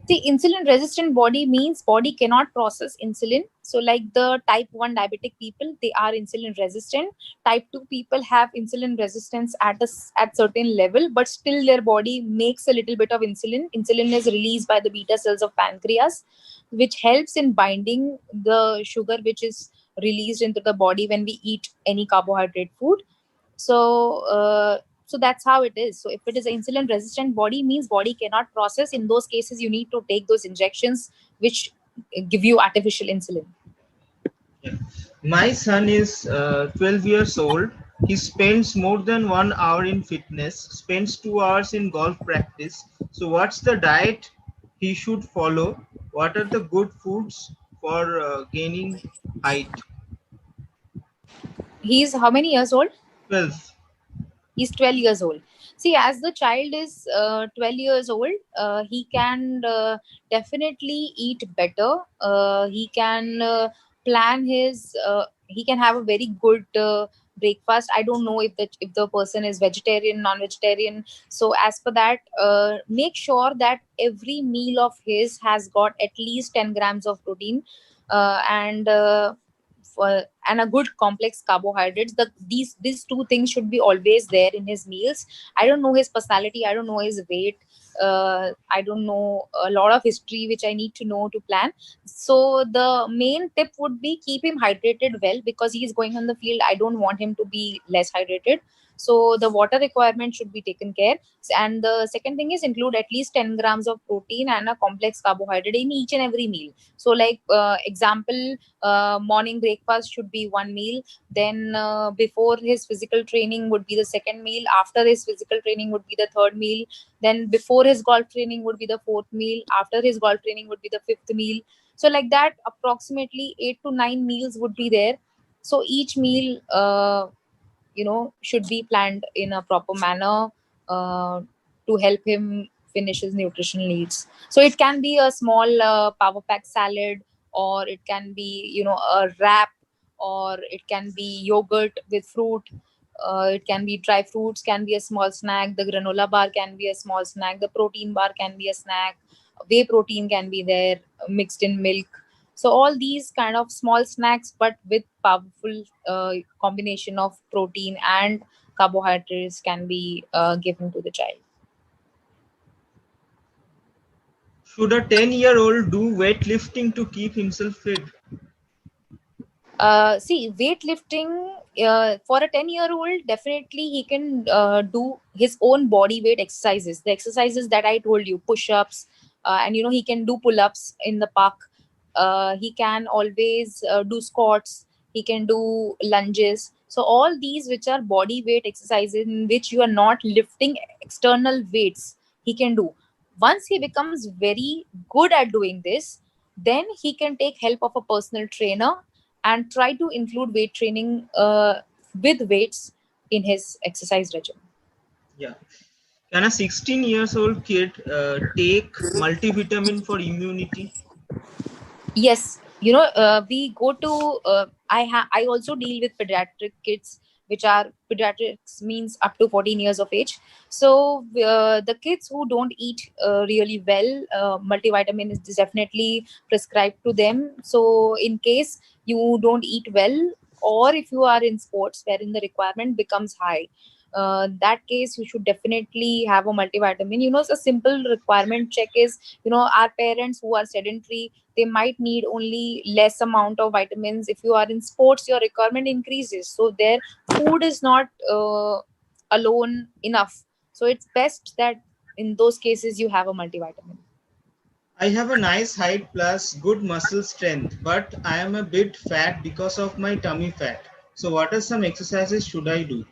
See, insulin resistant body means body cannot process insulin. So like the type 1 diabetic people, they are insulin resistant. Type 2 people have insulin resistance at certain level, but still their body makes a little bit of insulin. Insulin is released by the beta cells of pancreas, which helps in binding the sugar which is released into the body when we eat any carbohydrate food. So that's how it is. So if it is an insulin resistant body, means body cannot process. In those cases, you need to take those injections which give you artificial insulin. Yeah. My son is 12 years old. He spends more than 1 hour in fitness, spends 2 hours in golf practice. So, what's the diet he should follow? What are the good foods for gaining height? He's how many years old? 12. He's 12 years old. See, as the child is 12 years old, he can definitely eat better. He can plan his he can have a very good breakfast. I don't know if the person is vegetarian, non-vegetarian. So as per that, make sure that every meal of his has got at least 10 grams of protein, and and a good complex carbohydrates. These two things should be always there in his meals. I don't know his personality, I don't know his weight, I don't know a lot of history which I need to know to plan. So the main tip would be keep him hydrated well, because he is going on the field. I don't want him to be less hydrated. So the water requirement should be taken care. And the second thing is include at least 10 grams of protein and a complex carbohydrate in each and every meal. So like example, morning breakfast should be one meal, then before his physical training would be the second meal, after his physical training would be the third meal, then before his golf training would be the fourth meal, after his golf training would be the fifth meal. So like that, approximately 8 to 9 meals would be there. So each meal should be planned in a proper manner uh, to help him finish his nutritional needs. So it can be a small power pack salad, or it can be a wrap, or it can be yogurt with fruit. It can be dry fruits, can be a small snack. The granola bar can be a small snack. The protein bar can be a snack. Whey protein can be there, mixed in milk. So all these kind of small snacks, but with powerful combination of protein and carbohydrates, can be given to the child. Should a 10-year-old do weightlifting to keep himself fit? See, weightlifting for a 10-year-old, definitely he can do his own body weight exercises. The exercises that I told you, push-ups, and he can do pull-ups in the park. He can always do squats. He can do lunges. So all these, which are body weight exercises in which you are not lifting external weights, he can do. Once he becomes very good at doing this, then he can take help of a personal trainer and try to include weight training with weights in his exercise regimen. Yeah. Can a 16 years old kid take multivitamin for immunity? Yes, we go to. I also deal with pediatric kids, which are pediatrics means up to 14 years of age. So the kids who don't eat really well, multivitamin is definitely prescribed to them. So in case you don't eat well, or if you are in sports wherein the requirement becomes high, that case you should definitely have a multivitamin. A simple requirement check is, our parents who are sedentary, they might need only less amount of vitamins. If you are in sports, your requirement increases, so their food is not alone enough. So it's best that in those cases you have a multivitamin. I have a nice height plus good muscle strength, but I am a bit fat because of my tummy fat. So what are some exercises should I do?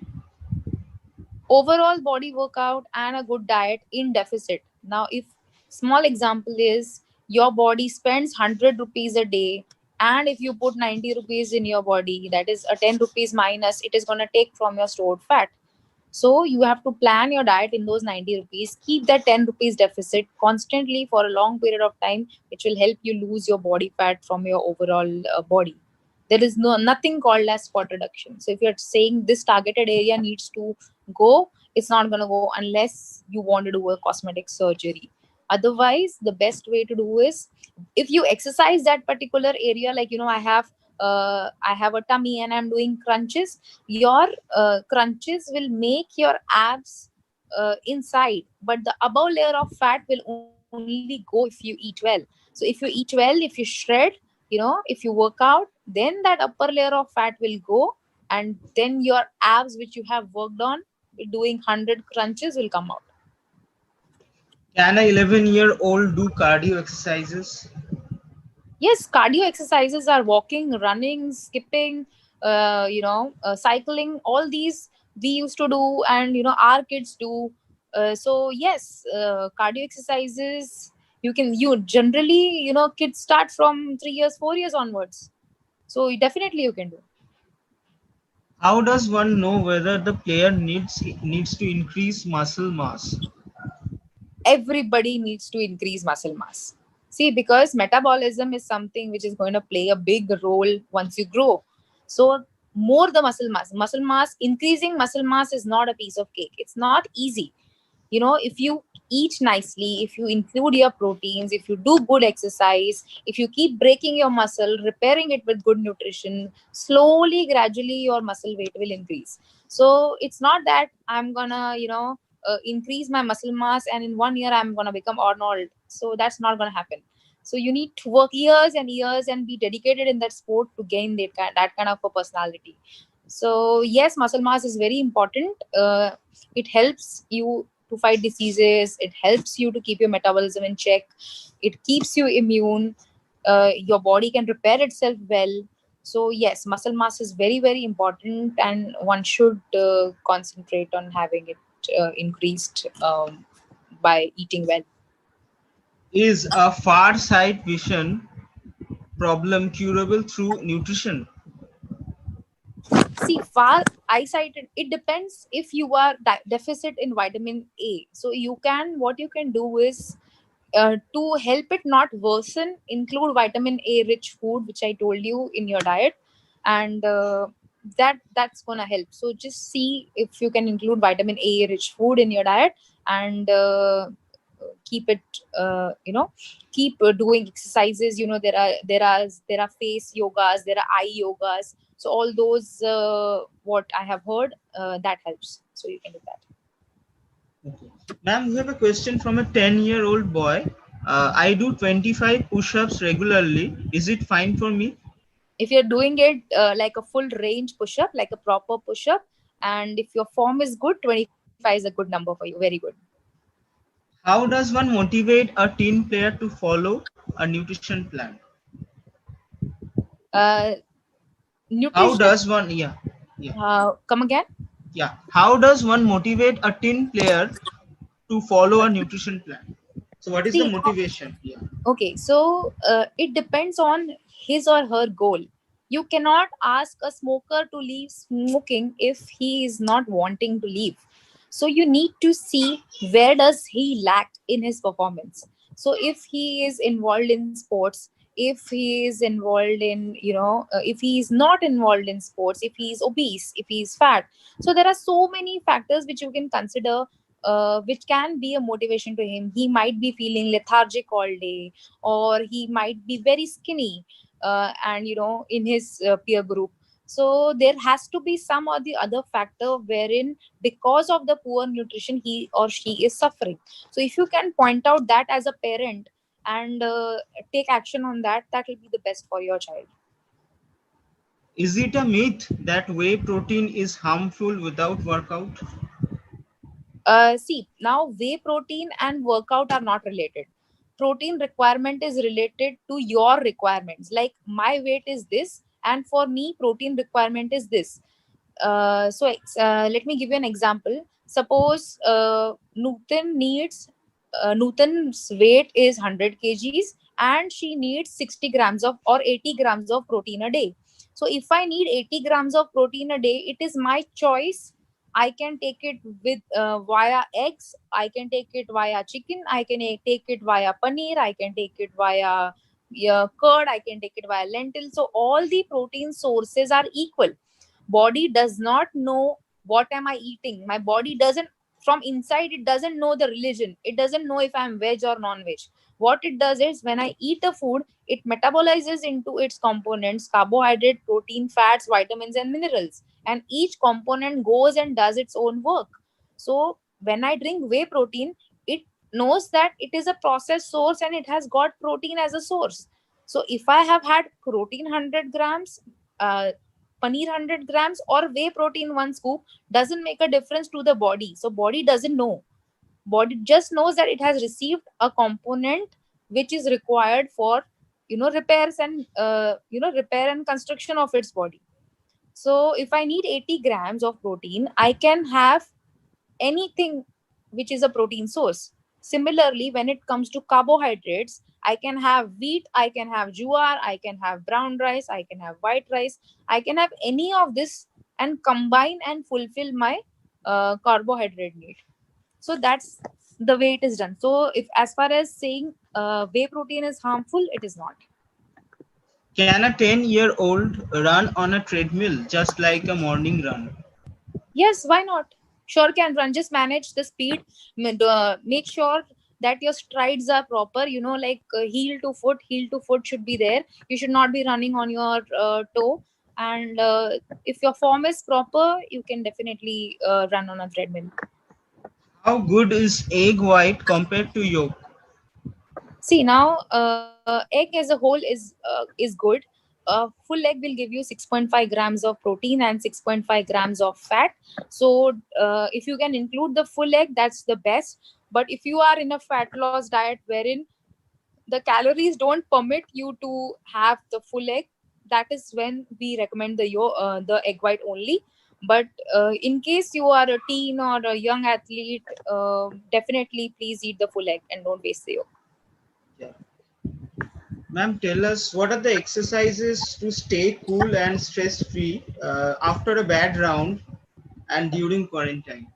Overall body workout and a good diet in deficit. Now, if small example is your body spends 100 rupees a day, and if you put 90 rupees in your body, that is a 10 rupees minus, it is going to take from your stored fat. So you have to plan your diet in those 90 rupees, keep that 10 rupees deficit constantly for a long period of time, which will help you lose your body fat from your overall body. There is nothing called as spot reduction. So if you're saying this targeted area needs to go, it's not going to go unless you want to do a cosmetic surgery. Otherwise, the best way to do is, if you exercise that particular area, like I have a tummy and I'm doing crunches, your crunches will make your abs inside, but the above layer of fat will only go if you eat well. So if you eat well, if you shred, if you work out, then that upper layer of fat will go, and then your abs which you have worked on doing 100 crunches will come out. Can a 11-year-old do cardio exercises? Yes, cardio exercises are walking, running, skipping, cycling. All these we used to do, and our kids do. So yes, cardio exercises, you generally, kids start from 3 years, 4 years onwards. So definitely you can do. How does one know whether the player needs to increase muscle mass? Everybody needs to increase muscle mass. See, because metabolism is something which is going to play a big role once you grow. So, more the muscle mass, increasing muscle mass is not a piece of cake. It's not easy. If you eat nicely, if you include your proteins, if you do good exercise, if you keep breaking your muscle, repairing it with good nutrition, slowly, gradually, your muscle weight will increase. So it's not that I'm gonna increase my muscle mass and in 1 year I'm gonna become Arnold. So that's not gonna happen. So you need to work years and years and be dedicated in that sport to gain that kind of a personality. So yes, muscle mass is very important. It helps you to fight diseases. It helps you to keep your metabolism in check. It keeps you immune. Your body can repair itself well. So yes, muscle mass is very very important, and one should concentrate on having it increased by eating well. Is a far sight vision problem curable through nutrition? See, far eyesight, it depends if you are deficit in vitamin A. So you can, what you can do is to help it not worsen, include vitamin A rich food, which I told you in your diet, and that's gonna help. So just see if you can include vitamin A rich food in your diet, and keep it, keep doing exercises. There are face yogas, there are eye yogas. So all those, what I have heard, that helps. So you can do that. Okay. Ma'am, we have a question from a 10-year-old boy. I do 25 push-ups regularly. Is it fine for me? If you're doing it like a full range push up, like a proper push up, and if your form is good, 25 is a good number for you. Very good. How does one motivate a teen player to follow a nutrition plan? uh, How Nutrition. does one, yeah, yeah, Come again. yeah. How does one motivate a teen player to follow a nutrition plan? So what is the See, motivation? Yeah. okay, so it depends on his or her goal. You cannot ask a smoker to leave smoking if he is not wanting to leave. So you need to see where does he lack in his performance. So if he is involved in sports, if he is involved in, if he is not involved in sports, if he is obese, if he is fat. So there are so many factors which you can consider, which can be a motivation to him. He might be feeling lethargic all day, or he might be very skinny, and in his peer group. So there has to be some or the other factor wherein, because of the poor nutrition, he or she is suffering. So if you can point out that as a parent, and take action on that, that will be the best for your child. Is it a myth that whey protein is harmful without workout? See, now whey protein and workout are not related. Protein requirement is related to your requirements. Like my weight is this, and for me, protein requirement is this. Let me give you an example. Suppose Nutan's weight is 100 kgs, and she needs 60 grams of or 80 grams of protein a day. So if I need 80 grams of protein a day, it is my choice. I can take it with via eggs. I can take it via chicken. I can take it via paneer. I can take it via, yeah, curd. I can take it via lentil. So all the protein sources are equal. Body does not know what am I eating. My body doesn't, from inside, it doesn't know the religion. It doesn't know if I'm veg or non-veg. What it does is, when I eat a food, it metabolizes into its components: carbohydrate, protein, fats, vitamins, and minerals, and each component goes and does its own work. So when I drink whey protein, it knows that it is a processed source and it has got protein as a source. So if I have had protein 100 grams, uh, paneer 100 grams, or whey protein 1 scoop, doesn't make a difference to the body. So body doesn't know. Body just knows that it has received a component which is required for, repairs and, repair and construction of its body. So if I need 80 grams of protein, I can have anything which is a protein source. Similarly, when it comes to carbohydrates, I can have wheat, I can have jowar, I can have brown rice, I can have white rice, I can have any of this and combine and fulfill my carbohydrate need. So that's the way it is done. So if, as far as saying whey protein is harmful, it is not. Can a 10-year-old run on a treadmill just like a morning run? Yes, why not? Sure can run. Just manage the speed. Make sure that your strides are proper. Like heel to foot. Heel to foot should be there. You should not be running on your toe. And if your form is proper, you can definitely run on a treadmill. How good is egg white compared to yolk? See, now egg as a whole is good. a full egg will give you 6.5 grams of protein and 6.5 grams of fat. So if you can include the full egg, that's the best. But if you are in a fat loss diet wherein the calories don't permit you to have the full egg, that is when we recommend the egg white only. But in case you are a teen or a young athlete, definitely please eat the full egg and don't waste the yolk. Yeah. Ma'am, tell us what are the exercises to stay cool and stress free after a bad round and during quarantine?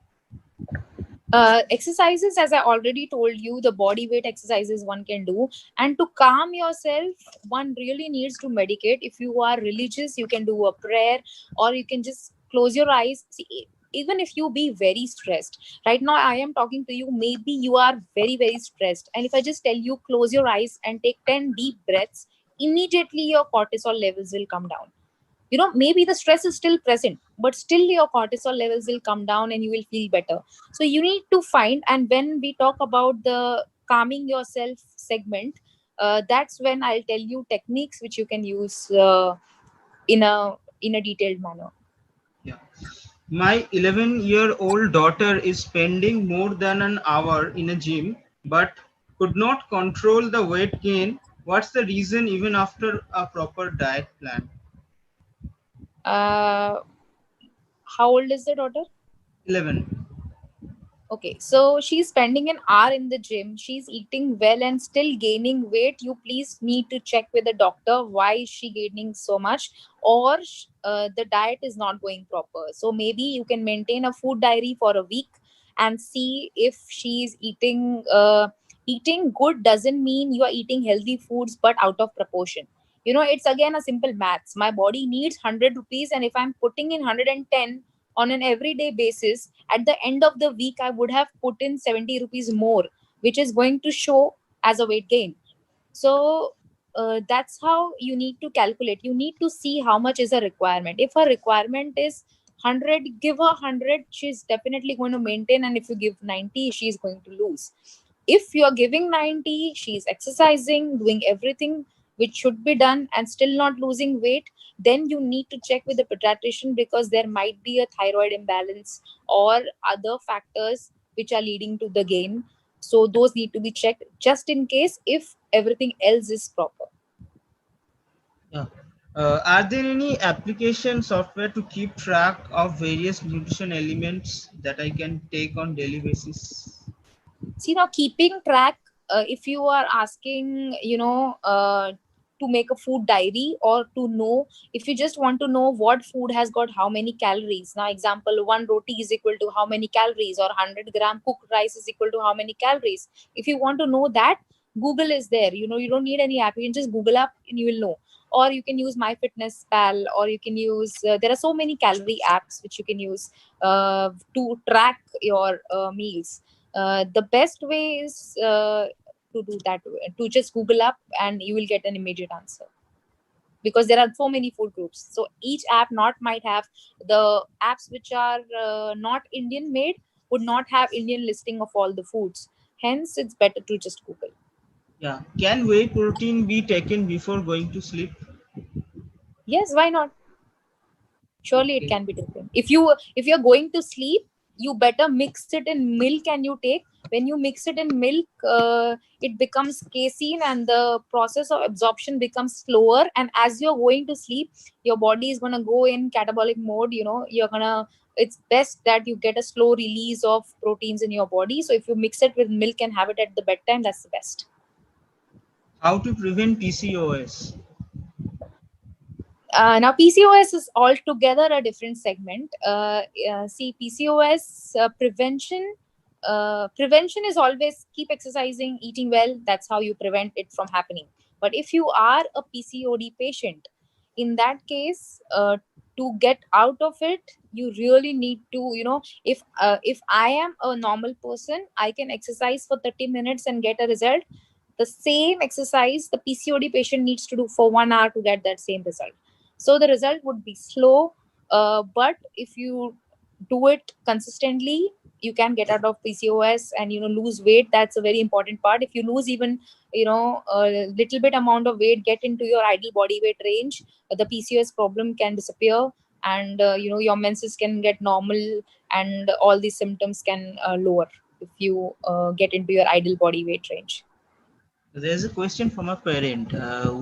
Exercises, as I already told you, the body weight exercises one can do. And to calm yourself, one really needs to medicate. If you are religious, you can do a prayer, or you can just close your eyes. See, even if you be very stressed, right now I am talking to you, maybe you are very, very stressed. And if I just tell you, close your eyes and take 10 deep breaths, immediately your cortisol levels will come down. Maybe the stress is still present, but still your cortisol levels will come down and you will feel better. So you need to find, and when we talk about the calming yourself segment, that's when I'll tell you techniques which you can use in a detailed manner. Yeah. My 11-year-old daughter is spending more than an hour in a gym but could not control the weight gain. What's the reason even after a proper diet plan? uh, how old is the daughter? 11. Okay, so she's spending an hour in the gym. She's eating well and still gaining weight. You please need to check with the doctor why is she gaining so much, or the diet is not going proper. So maybe you can maintain a food diary for a week and see if she's eating. Eating good doesn't mean you are eating healthy foods, but out of proportion. It's again a simple maths. My body needs 100 rupees, and if I'm putting in 110 on an everyday basis, at the end of the week I would have put in 70 rupees more, which is going to show as a weight gain. So that's how you need to calculate. You need to see how much is a requirement. If her requirement is 100, give her 100, she's definitely going to maintain. And if you give 90, she's going to lose. If you're giving 90, she's exercising, doing everything which should be done and still not losing weight, then you need to check with the pediatrician, because there might be a thyroid imbalance or other factors which are leading to the gain. So those need to be checked just in case if everything else is proper. Yeah. Are there any application software to keep track of various nutrition elements that I can take on daily basis? See, now keeping track, if you are asking, to make a food diary, or to know, if you just want to know what food has got how many calories. Now example, one roti is equal to how many calories, or 100-gram cooked rice is equal to how many calories. If you want to know that, Google is there. You don't need any app, you can just Google up and you will know. Or you can use MyFitnessPal, or you can use, there are so many calorie apps which you can use to track your meals. The best way is to do that, to just Google up and you will get an immediate answer, because there are so many food groups. So each app not might have, the apps which are not Indian made would not have Indian listing of all the foods. Hence it's better to just Google. Yeah. Can whey protein be taken before going to sleep? Yes, why not? Surely it Okay. can be taken. If you're going to sleep, you better mix it in milk and you take. When you mix it in milk, it becomes casein and the process of absorption becomes slower, and as you're going to sleep, your body is going to go in catabolic mode. You're going to, it's best that you get a slow release of proteins in your body. So if you mix it with milk and have it at the bedtime, that's the best. How to prevent PCOS? Now PCOS is altogether a different segment. See, PCOS prevention is always keep exercising, eating well. That's how you prevent it from happening. But if you are a PCOD patient, in that case, to get out of it, you really need to, if I am a normal person, I can exercise for 30 minutes and get a result. The same exercise the PCOD patient needs to do for 1 hour to get that same result. So the result would be slow, but if you do it consistently, you can get out of PCOS and lose weight. That's a very important part. If you lose even a little bit amount of weight, get into your ideal body weight range, the PCOS problem can disappear, and your menses can get normal, and all these symptoms can lower if you get into your ideal body weight range. There's a question from a parent.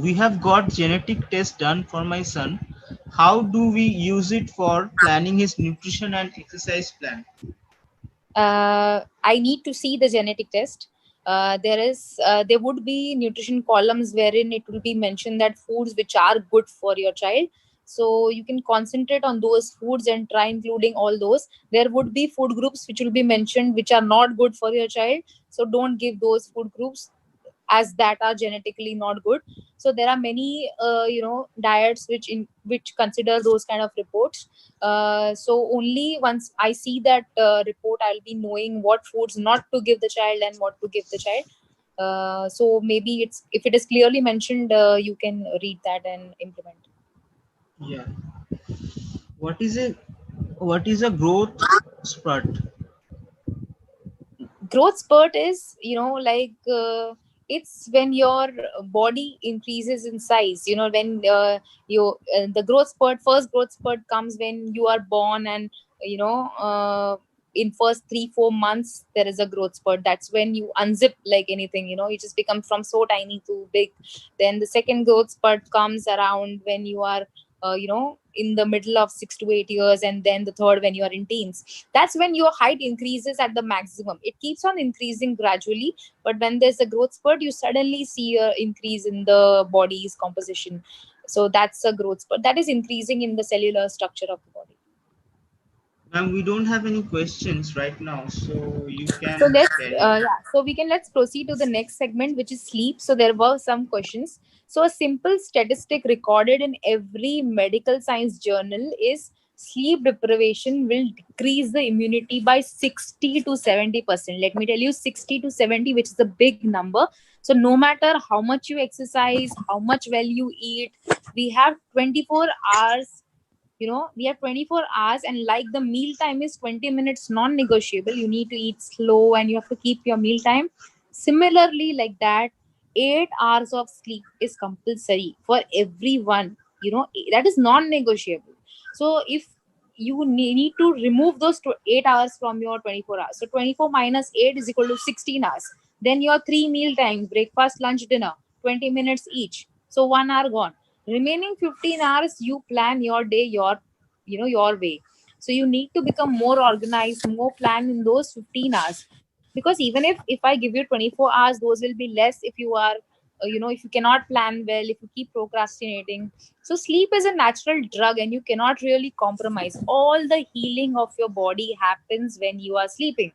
We have got genetic test done for my son. How do we use it for planning his nutrition and exercise plan? I need to see the genetic test. There would be nutrition columns wherein it will be mentioned that foods which are good for your child. So you can concentrate on those foods and try including all those. There would be food groups which will be mentioned which are not good for your child. So don't give those food groups, as that are genetically not good. So there are many diets which consider those kind of reports. So only once I see that report, I'll be knowing what foods not to give the child and what to give the child. So maybe it's, if it is clearly mentioned, you can read that and implement. Yeah. What is a growth spurt? Growth spurt is it's when your body increases in size, when you the growth spurt, first growth spurt comes when you are born, and in first 3-4 months there is a growth spurt. That's when you unzip like anything, you just become from so tiny to big. Then the second growth spurt comes around when you are in the middle of 6 to 8 years, and then the third when you are in teens. That's when your height increases at the maximum. It keeps on increasing gradually, but when there's a growth spurt, you suddenly see a increase in the body's composition. So that's a growth spurt, that is increasing in the cellular structure of the body. Ma'am, we don't have any questions right now, so you So can let's carry on. let's proceed to the next segment, which is sleep. So there were some questions. So a simple statistic recorded in every medical science journal is sleep deprivation will decrease the immunity by 60 to 70%. Let me tell you, 60 to 70, which is a big number. So no matter how much you exercise, how much well you eat, we have 24 hours. We have 24 hours, and like the meal time is 20 minutes non-negotiable, you need to eat slow and you have to keep your meal time. Similarly, like that, 8 hours of sleep is compulsory for everyone. That is non-negotiable. So if you need to remove those 8 hours from your 24 hours, so 24 minus 8 is equal to 16 hours. Then your 3 meal times, breakfast, lunch, dinner, 20 minutes each, so 1 hour gone. Remaining 15 hours, you plan your day your way. So you need to become more organized, more planned in those 15 hours. Because even if I give you 24 hours, those will be less if you are if you cannot plan well, if you keep procrastinating. So sleep is a natural drug, and you cannot really compromise. All the healing of your body happens when you are sleeping.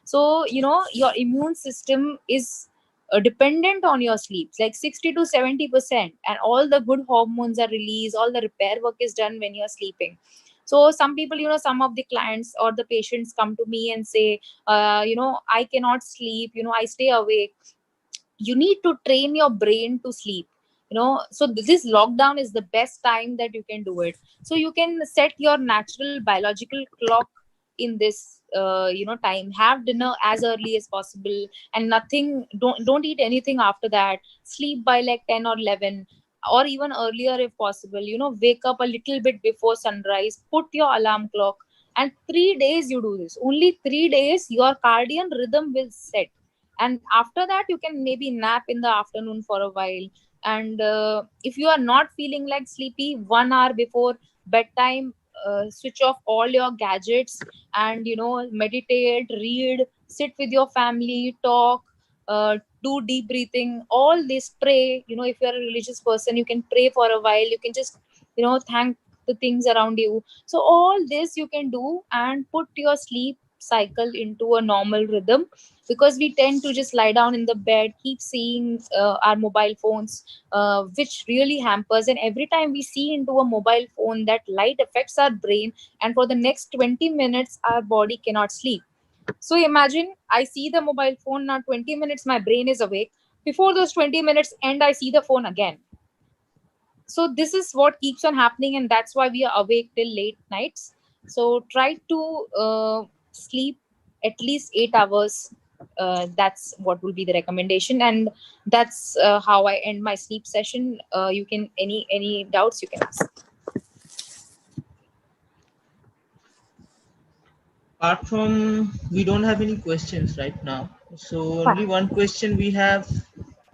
So your immune system is dependent on your sleep, like 60 to 70%, and all the good hormones are released, all the repair work is done when you're sleeping. So some people, some of the clients or the patients come to me and say, I cannot sleep, I stay awake. You need to train your brain to sleep. So this lockdown is the best time that you can do it. So you can set your natural biological clock in this time. Have dinner as early as possible, and nothing, don't eat anything after that. Sleep by like 10 or 11, or even earlier if possible. Wake up a little bit before sunrise, put your alarm clock, and 3 days you do this. Only 3 days your cardiac rhythm will set, and after that you can maybe nap in the afternoon for a while. And if you are not feeling like sleepy, 1 hour before bedtime, switch off all your gadgets, and meditate, read, sit with your family, talk, do deep breathing, all this, pray. If you're a religious person, you can pray for a while, you can just thank the things around you. So all this you can do and put your sleep cycle into a normal rhythm. Because we tend to just lie down in the bed, keep seeing our mobile phones, which really hampers. And every time we see into a mobile phone, that light affects our brain, and for the next 20 minutes our body cannot sleep. So imagine, I see the mobile phone, now 20 minutes my brain is awake. Before those 20 minutes end, I see the phone again. So this is what keeps on happening, and that's why we are awake till late nights. So try to sleep at least 8 hours. That's what will be the recommendation, and that's how I end my sleep session. You can, any doubts you can ask. Apart from, we don't have any questions right now. So only Fine. one question we have.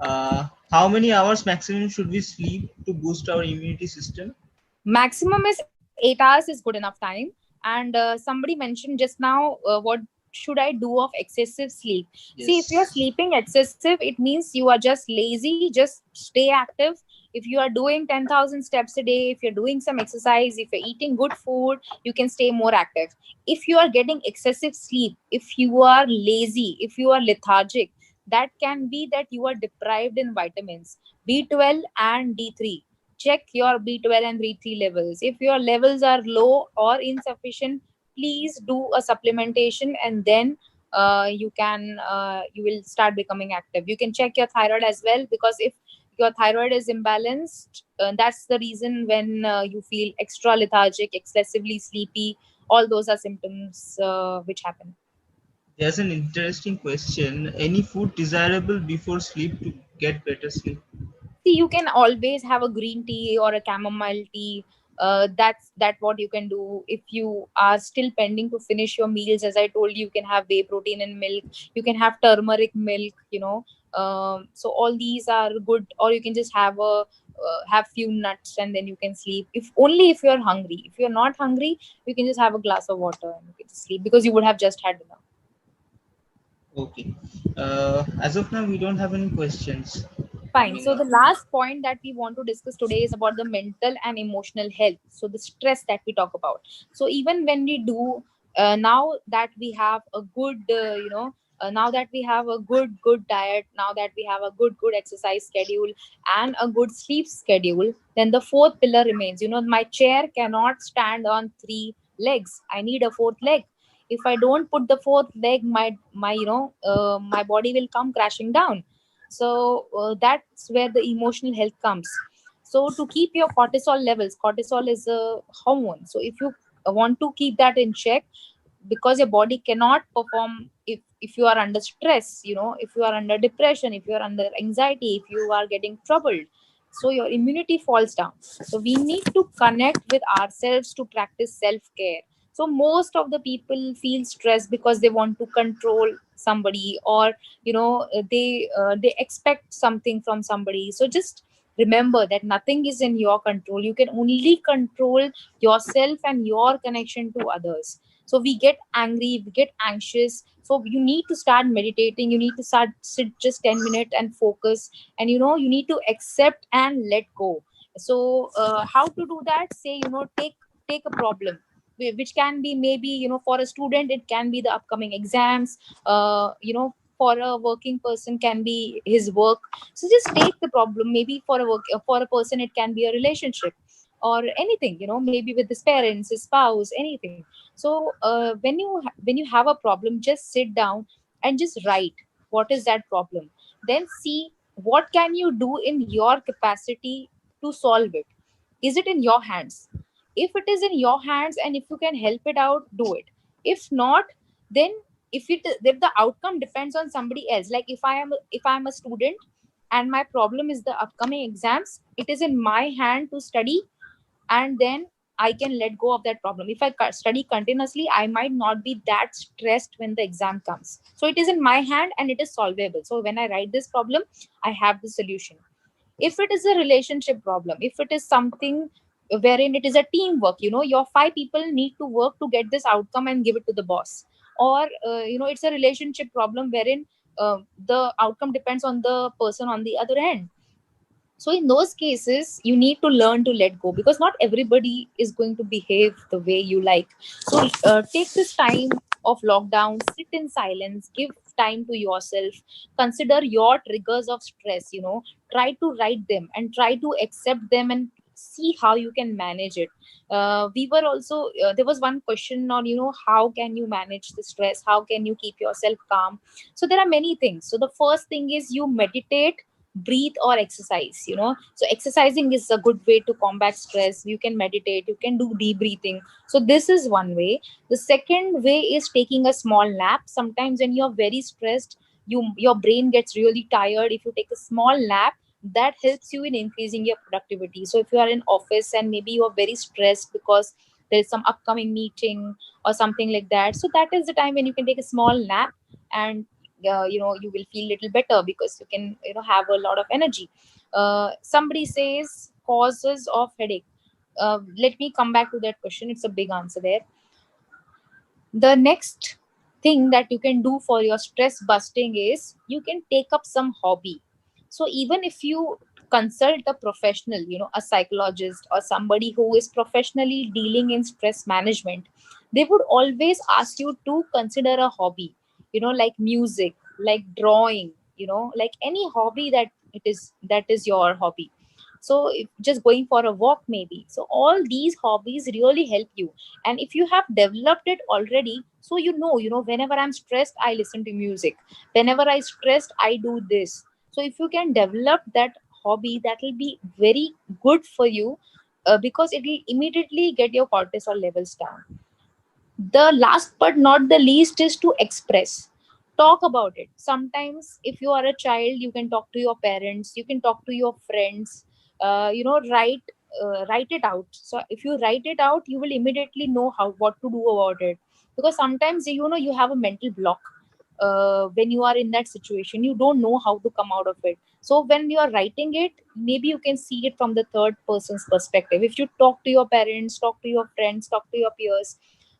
How many hours maximum should we sleep to boost our immunity system? Maximum is 8 hours is good enough time. And somebody mentioned just now, what should I do of excessive sleep? See, if you're Yes. sleeping excessive, it means you are just lazy. Just stay active. If you are doing 10,000 steps a day, if you're doing some exercise, if you're eating good food, you can stay more active. If you are getting excessive sleep, if you are lazy, if you are lethargic, that can be that you are deprived in vitamins B12 and D3. Check your B12 and B3 levels. If your levels are low or insufficient, please do a supplementation, and then you will start becoming active. You can check your thyroid as well, because if your thyroid is imbalanced, that's the reason when you feel extra lethargic, excessively sleepy. All those are symptoms which happen. There's an interesting question. Any food desirable before sleep to get better sleep? See, you can always have a green tea or a chamomile tea. That what you can do. If you are still pending to finish your meals, as I told you, you can have whey protein in milk. You can have turmeric milk. So all these are good. Or you can just have few nuts, and then you can sleep. If only if you're hungry. If you're not hungry, you can just have a glass of water and you can sleep, because you would have just had dinner. Okay. As of now, we don't have any questions Fine. coming So up. the last point that we want to discuss today is about the mental and emotional health. So the stress that we talk about. So even when we do, now that we have a good, now that we have a good diet, now that we have a good exercise schedule and a good sleep schedule, then the fourth pillar remains. My chair cannot stand on three legs. I need a fourth leg. If I don't put the fourth leg, my body will come crashing down. So that's where the emotional health comes. So to keep your cortisol levels, cortisol is a hormone. So if you want to keep that in check, because your body cannot perform if you are under stress, if you are under depression, if you are under anxiety, if you are getting troubled, so your immunity falls down. So we need to connect with ourselves to practice self care. So most of the people feel stressed because they want to control somebody, or they expect something from somebody. So just remember that nothing is in your control. You can only control yourself and your connection to others. So we get angry, we get anxious, so you need to start meditating. You need to start sit just 10 minutes and focus, and you need to accept and let go. So how to do that? Say, take a problem, which can be, maybe, for a student it can be the upcoming exams, for a working person can be his work. So just take the problem. Maybe for a person it can be a relationship or anything, maybe with his parents, his spouse, anything. So when you have a problem, just sit down and just write what is that problem. Then see what can you do in your capacity to solve it. Is it in your hands? If it is in your hands and if you can help it out, do it. If not, then if the outcome depends on somebody else, like if I am a student and my problem is the upcoming exams, it is in my hand to study, and then I can let go of that problem. If I study continuously, I might not be that stressed when the exam comes. So it is in my hand and it is solvable. So when I write this problem, I have the solution. If it is a relationship problem, if it is something wherein it is a teamwork, your five people need to work to get this outcome and give it to the boss. Or it's a relationship problem wherein the outcome depends on the person on the other end. So in those cases you need to learn to let go, because not everybody is going to behave the way you like. So take this time of lockdown, sit in silence, give time to yourself, consider your triggers of stress, try to write them and try to accept them and see how you can manage it. We were also There was one question on, how can you manage the stress, how can you keep yourself calm. So there are many things. So the first thing is you meditate breathe or exercise, you know. So exercising is a good way to combat stress. You can meditate, you can do deep breathing. So this is one way. The second way is taking a small nap. Sometimes when you're very stressed, your brain gets really tired. If you take a small nap, that helps you in increasing your productivity. So if you are in office and maybe you are very stressed because there is some upcoming meeting or something like that, so that is the time when you can take a small nap, and you know, you will feel little better because you can, you know, have a lot of energy. Somebody says causes of headache. Let me come back to that question. It's a big answer there. The next thing that you can do for your stress busting is you can take up some hobby. So even if you consult a professional, you know, a psychologist or somebody who is professionally dealing in stress management, they would always ask you to consider a hobby, you know, like music, like drawing, you know, like any hobby that it is, that is your hobby. So if just going for a walk maybe, so all these hobbies really help you. And if you have developed it already, so you know, whenever I'm stressed I listen to music, whenever I stressed I do this. So if you can develop that hobby, that will be very good for you, because it will immediately get your cortisol levels down. The last but not the least is to express. Talk about it. Sometimes if you are a child, you can talk to your parents, you can talk to your friends. You know, write it out. So if you write it out, you will immediately know how, what to do about it. Because sometimes, you know, you have a mental block. When you are in that situation, you don't know how to come out of it. So when you are writing it, maybe you can see it from the third person's perspective. If you talk to your parents, talk to your friends, talk to your peers,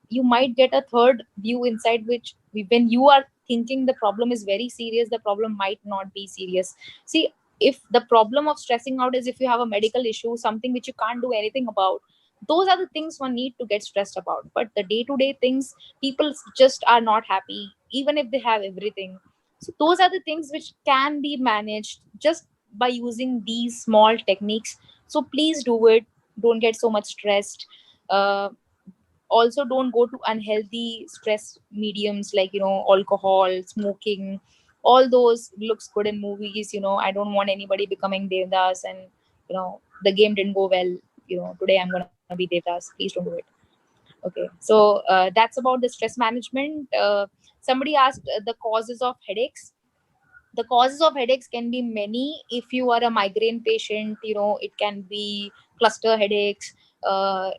you might get a third view inside, which when you are thinking the problem is very serious, the problem might not be serious. See, if the problem of stressing out is if you have a medical issue, something which you can't do anything about, those are the things one need to get stressed about. But the day to day things, people just are not happy even if they have everything. So those are the things which can be managed just by using these small techniques. So please do it. Don't get so much stressed. uh, Also, don't go to unhealthy stress mediums like, you know, alcohol, smoking. All those looks good in movies, you know. I don't want anybody becoming devdas, and you know, the game didn't go well, you know, today I'm gonna be devdas. Please don't do it. Okay, so that's about the stress management. Somebody asked the causes of headaches. The causes of headaches can be many. If you are a migraine patient, you know, it can be cluster headaches.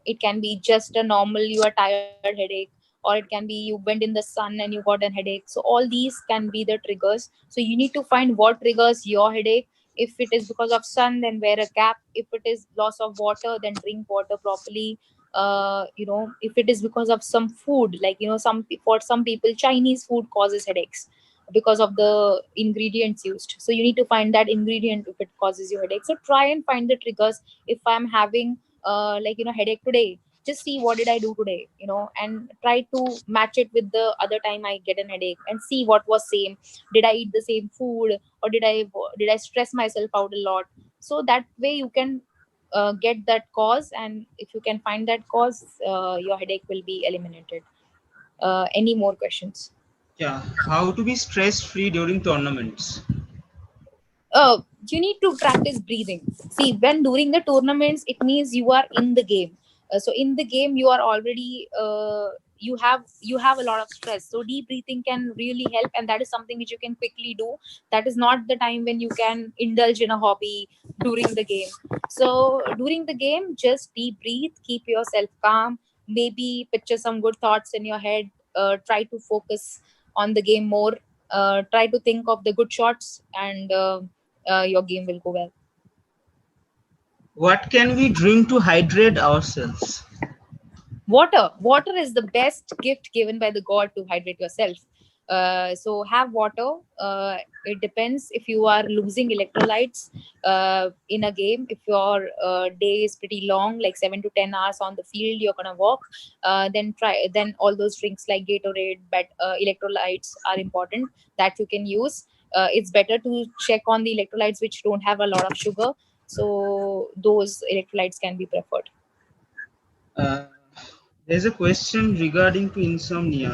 It can be just a normal, you are tired headache, or it can be you went in the sun and you got an headache. So all these can be the triggers. So you need to find what triggers your headache. If it is because of sun, then wear a cap. If it is loss of water, then drink water properly. You know, if it is because of some food, like, you know, for some people Chinese food causes headaches because of the ingredients used. So you need to find that ingredient if it causes you headache. So try and find the triggers. If I'm having like, you know, headache today, just see what did I do today, you know, and try to match it with the other time I get an headache and see what was same. Did I eat the same food, or did I stress myself out a lot? So that way you can get that cause, and if you can find that cause, your headache will be eliminated. Any more questions? Yeah, how to be stress free during tournaments? You need to practice breathing. See, when during the tournaments, it means you are in the game. So in the game, you are already you have a lot of stress. So deep breathing can really help, and that is something which you can quickly do. That is not the time when you can indulge in a hobby during the game. So during the game, just deep breathe, keep yourself calm. Maybe picture some good thoughts in your head. Try to focus on the game more. Try to think of the good shots, and your game will go well. What can we drink to hydrate ourselves? Water is the best gift given by the god to hydrate yourself. So have water. It depends if you are losing electrolytes in a game. If your day is pretty long, like 7 to 10 hours on the field, you're gonna walk. Then all those drinks like Gatorade, but electrolytes are important that you can use. It's better to check on the electrolytes which don't have a lot of sugar. So those electrolytes can be preferred. Uh, there's a question regarding to insomnia.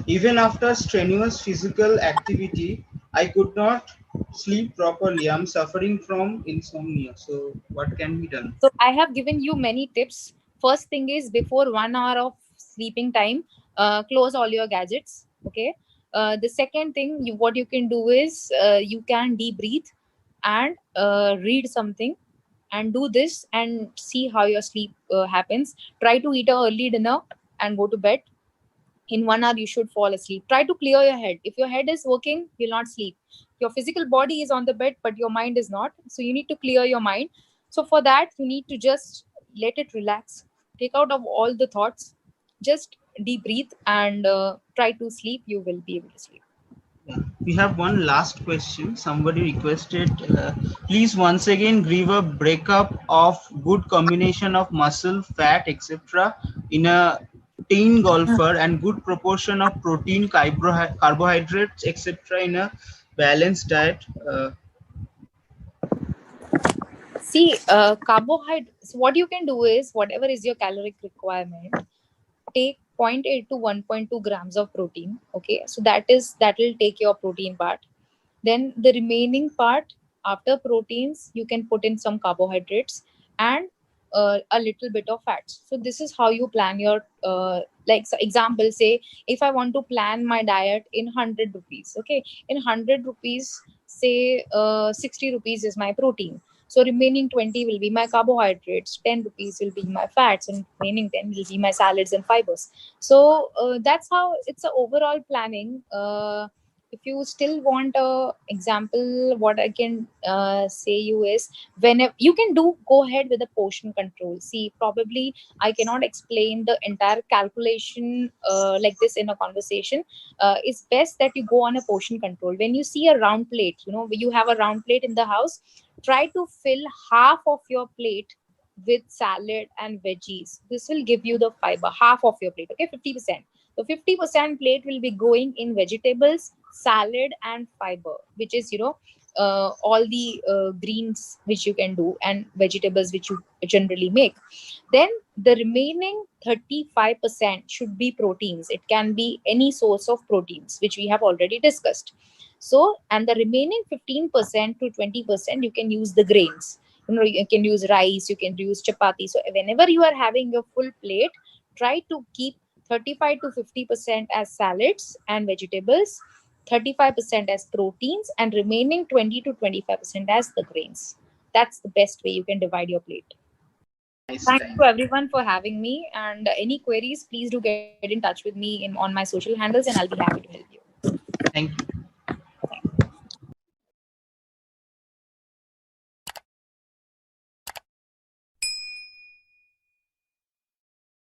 Even after strenuous physical activity, I could not sleep properly. I'm suffering from insomnia. So what can be done? So I have given you many tips. First thing is, before 1 hour of sleeping time, close all your gadgets. Okay. The second thing, what you can do is, you can deep breathe and read something, and do this and see how your sleep happens. Try to eat a early dinner and go to bed. In 1 hour you should fall asleep. Try to clear your head. If your head is working, you'll not sleep. Your physical body is on the bed, but your mind is not, so you need to clear your mind. So for that, you need to just let it relax, take out of all the thoughts, just deep breathe and try to sleep. You will be able to sleep. Yeah. We have one last question. Somebody requested, please once again give a breakup of good combination of muscle, fat, etc. in a teen golfer and good proportion of protein, carbohydrates, etc. in a balanced diet. See, carbohydrates, what you can do is, whatever is your caloric requirement, take 0.8 to 1.2 grams of protein. Okay, so that will take your protein part. Then the remaining part, after proteins, you can put in some carbohydrates and a little bit of fats. So this is how you plan your like, so example, say if I want to plan my diet in 100 rupees. Okay, in 100 rupees, say 60 rupees is my protein. So remaining 20 will be my carbohydrates, 10 rupees will be my fats, and remaining 10 will be my salads and fibers. So that's how it's a overall planning. If you still want a example, what I can say you is, whenever you can do, go ahead with the portion control. See, probably I cannot explain the entire calculation like this in a conversation. It's best that you go on a portion control. When you see a round plate, you have a round plate in the house, try to fill half of your plate with salad and veggies. This will give you the fiber, half of your plate. Okay, 50%. So 50% plate will be going in vegetables, salad, and fiber, which is, all the greens which you can do, and vegetables which you generally make. Then the remaining 35% should be proteins. It can be any source of proteins, which we have already discussed. So, and the remaining 15% to 20%, you can use the grains. You can use rice, you can use chapati. So whenever you are having your full plate, try to keep 35 to 50% as salads and vegetables, 35% as proteins, and remaining 20 to 25% as the grains. That's the best way you can divide your plate. Nice Thank time. you everyone for having me. And any queries, please do get in touch with me on my social handles, and I'll be happy to help you. Thank you.